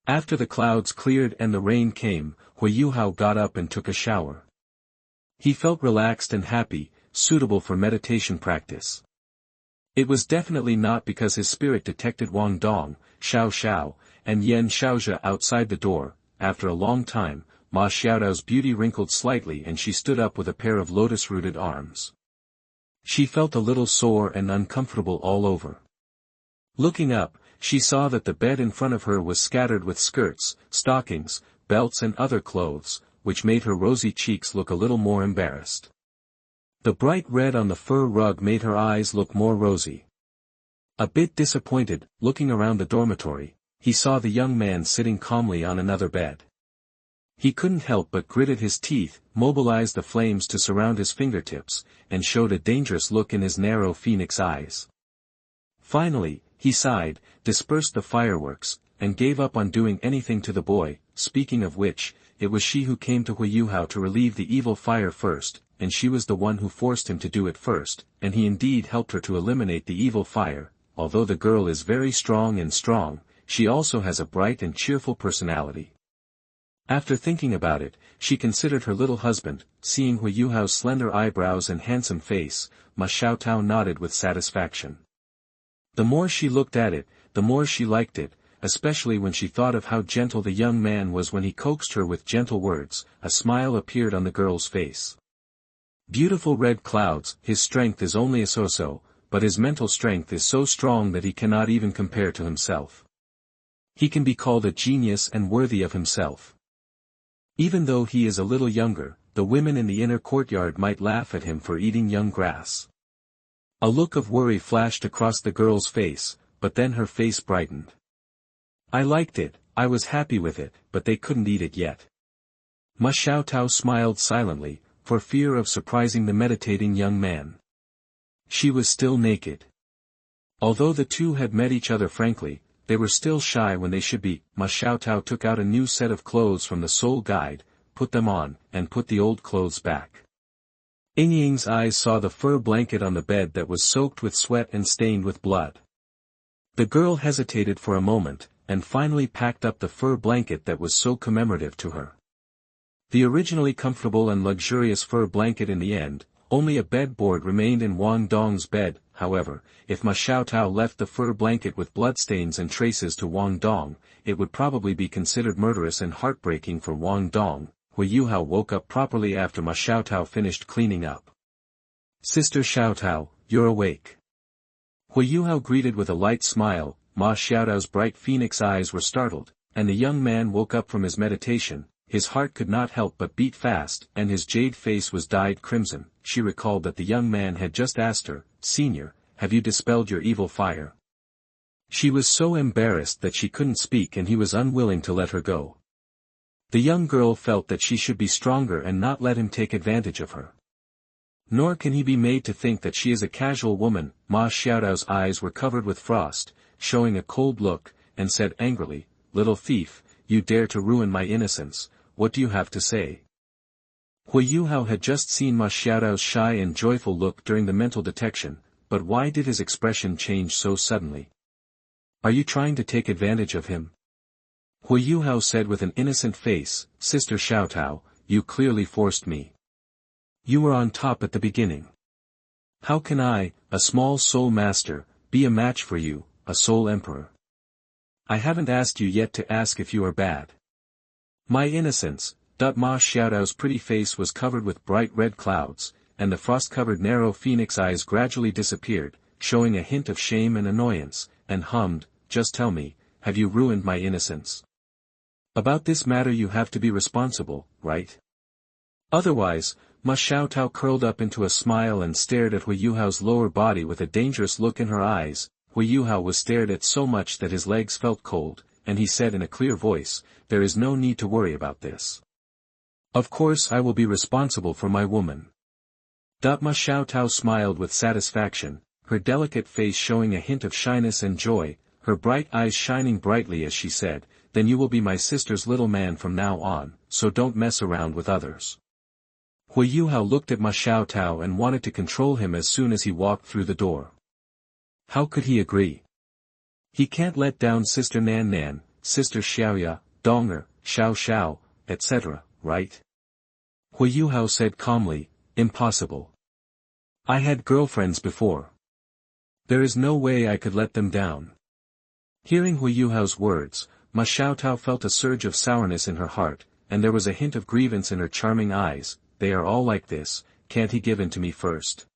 After the clouds cleared and the rain came, Huo Yuhao got up and took a shower. He felt relaxed and happy, suitable for meditation practice. It was definitely not because his spirit detected Wang Dong, Xiao Xiao, and Yan Xiaozhe outside the door. After a long time, Ma Xiaotao's beauty wrinkled slightly and she stood up with a pair of lotus-rooted arms. She felt a little sore and uncomfortable all over. Looking up, she saw that the bed in front of her was scattered with skirts, stockings, belts and other clothes, which made her rosy cheeks look a little more embarrassed. The bright red on the fur rug made her eyes look more rosy. A bit disappointed, looking around the dormitory, he saw the young man sitting calmly on another bed. He couldn't help but gritted his teeth, mobilized the flames to surround his fingertips, and showed a dangerous look in his narrow phoenix eyes. Finally, he sighed, dispersed the fireworks, and gave up on doing anything to the boy. Speaking of which, it was she who came to Huo Yuhao to relieve the evil fire first, and she was the one who forced him to do it first, and he indeed helped her to eliminate the evil fire. Although the girl is very strong, she also has a bright and cheerful personality. After thinking about it, she considered her little husband. Seeing Huo Yuhao's slender eyebrows and handsome face, Xiaotao nodded with satisfaction. The more she looked at it, the more she liked it, especially when she thought of how gentle the young man was when he coaxed her with gentle words. A smile appeared on the girl's face. Beautiful red clouds, his strength is only a so-so, but his mental strength is so strong that he cannot even compare to himself. He can be called a genius and worthy of himself. Even though he is a little younger, the women in the inner courtyard might laugh at him for eating young grass. A look of worry flashed across the girl's face, but then her face brightened. I liked it, I was happy with it, but they couldn't eat it yet. Xiaotao smiled silently, for fear of surprising the meditating young man. She was still naked. Although the two had met each other frankly, they were still shy when they should be. Xiaotao took out a new set of clothes from the soul guide, put them on, and put the old clothes back. Yingying's eyes saw the fur blanket on the bed that was soaked with sweat and stained with blood. The girl hesitated for a moment, and finally packed up the fur blanket that was so commemorative to her. The originally comfortable and luxurious fur blanket in the end, only a bedboard remained in Wang Dong's bed. However, if Xiaotao left the fur blanket with bloodstains and traces to Wang Dong, it would probably be considered murderous and heartbreaking for Wang Dong. Huo Yuhao woke up properly after Xiaotao finished cleaning up. Sister Xiaotao, you're awake. Huo Yuhao greeted with a light smile. Xiaotao's bright phoenix eyes were startled, and the young man woke up from his meditation. His heart could not help but beat fast, and his jade face was dyed crimson. She recalled that the young man had just asked her, "Senior, have you dispelled your evil fire?" She was so embarrassed that she couldn't speak, and he was unwilling to let her go. The young girl felt that she should be stronger and not let him take advantage of her. Nor can he be made to think that she is a casual woman. Xiaotao's eyes were covered with frost, showing a cold look, and said angrily, "Little thief, you dare to ruin my innocence, what do you have to say?" Huo Yuhao had just seen Xiaotao's shy and joyful look during the mental detection, but why did his expression change so suddenly? Are you trying to take advantage of him? Huo Yuhao said with an innocent face, "Sister Xiaotao, you clearly forced me. You were on top at the beginning. How can I, a small soul master, be a match for you, a soul emperor? I haven't asked you yet to ask if you are bad." My innocence. Xiaotao's pretty face was covered with bright red clouds, and the frost-covered narrow phoenix eyes gradually disappeared, showing a hint of shame and annoyance, and hummed, "Just tell me, have you ruined my innocence? About this matter you have to be responsible, right? Otherwise." Xiaotao curled up into a smile and stared at Huo Yuhao's lower body with a dangerous look in her eyes. Huo Yuhao was stared at so much that his legs felt cold, and he said in a clear voice, "There is no need to worry about this. Of course I will be responsible for my woman." Xiaotao smiled with satisfaction, her delicate face showing a hint of shyness and joy, her bright eyes shining brightly as she said, "Then you will be my sister's little man from now on, so don't mess around with others." Huo Yuhao looked at Xiaotao and wanted to control him as soon as he walked through the door. How could he agree? He can't let down Sister Nan Nan, Sister Xiao Dong'er, Xiao Xiao, etc., right? Huo Yuhao said calmly, "Impossible. I had girlfriends before. There is no way I could let them down." Hearing Huo Yuhao's words, Xiaotao felt a surge of sourness in her heart, and there was a hint of grievance in her charming eyes. They are all like this, can't he give in to me first?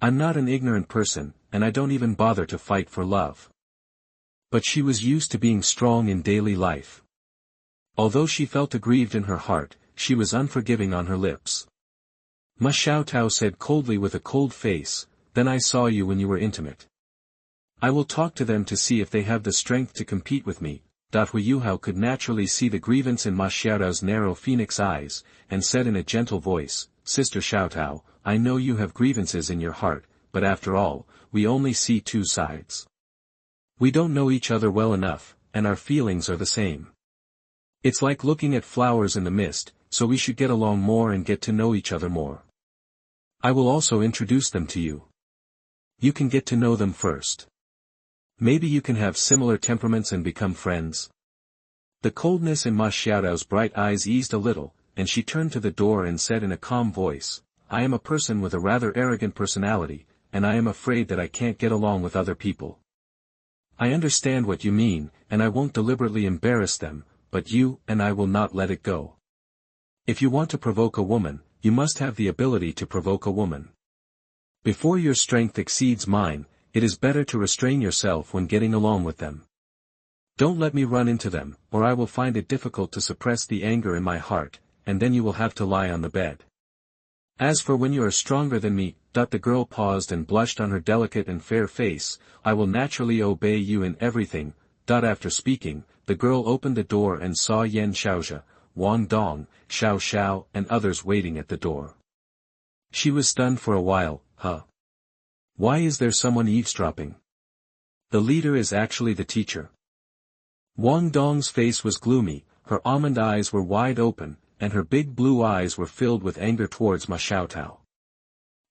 I'm not an ignorant person, and I don't even bother to fight for love. But she was used to being strong in daily life. Although she felt aggrieved in her heart, she was unforgiving on her lips. Xiaotao said coldly with a cold face, "Then I saw you when you were intimate. I will talk to them to see if they have the strength to compete with me. Huo Yuhao could naturally see the grievance in Ma Xiaotao's narrow phoenix eyes, and said in a gentle voice, Sister Xiaotao, I know you have grievances in your heart, but after all, we only see two sides. We don't know each other well enough, and our feelings are the same. It's like looking at flowers in the mist, so we should get along more and get to know each other more. I will also introduce them to you. You can get to know them first. Maybe you can have similar temperaments and become friends. The coldness in Ma Xiaotao's bright eyes eased a little, and she turned to the door and said in a calm voice, I am a person with a rather arrogant personality, and I am afraid that I can't get along with other people. I understand what you mean, and I won't deliberately embarrass them, but you and I will not let it go. If you want to provoke a woman, you must have the ability to provoke a woman. Before your strength exceeds mine, it is better to restrain yourself when getting along with them. Don't let me run into them, or I will find it difficult to suppress the anger in my heart, and then you will have to lie on the bed. As for when you are stronger than me, the girl paused and blushed on her delicate and fair face, I will naturally obey you in everything. After speaking, the girl opened the door and saw Yan Xiaozhe, Wang Dong'er, Xiao Xiao and others waiting at the door. She was stunned for a while. Why is there someone eavesdropping? The leader is actually the teacher. Wang Dong's face was gloomy, her almond eyes were wide open, and her big blue eyes were filled with anger towards Ma Xiaotao.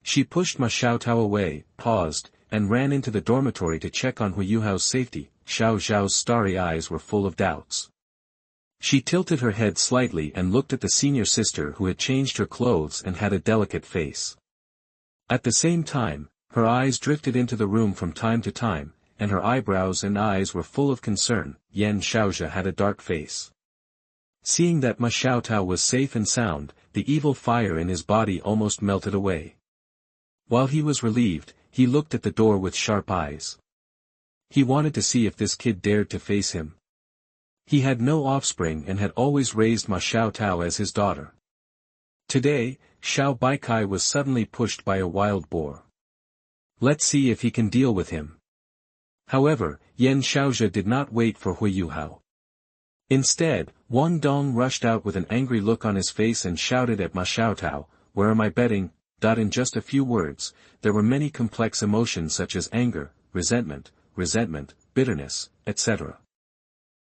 She pushed Ma Xiaotao away, paused, and ran into the dormitory to check on Huo Yuhao's safety. Xiao Xiao's starry eyes were full of doubts. She tilted her head slightly and looked at the senior sister who had changed her clothes and had a delicate face. At the same time, her eyes drifted into the room from time to time, and her eyebrows and eyes were full of concern. Yan Xiaozhe had a dark face. Seeing that Ma Xiaotao was safe and sound, the evil fire in his body almost melted away. While he was relieved, he looked at the door with sharp eyes. He wanted to see if this kid dared to face him. He had no offspring and had always raised Ma Xiaotao as his daughter. Today, Xiao Baikai was suddenly pushed by a wild boar. Let's see if he can deal with him. However, Yan Xiaozhe did not wait for Huo Yuhao. Instead, Wang Dong rushed out with an angry look on his face and shouted at Ma Xiaotao, where am I betting? In just a few words, there were many complex emotions such as anger, resentment, bitterness, etc.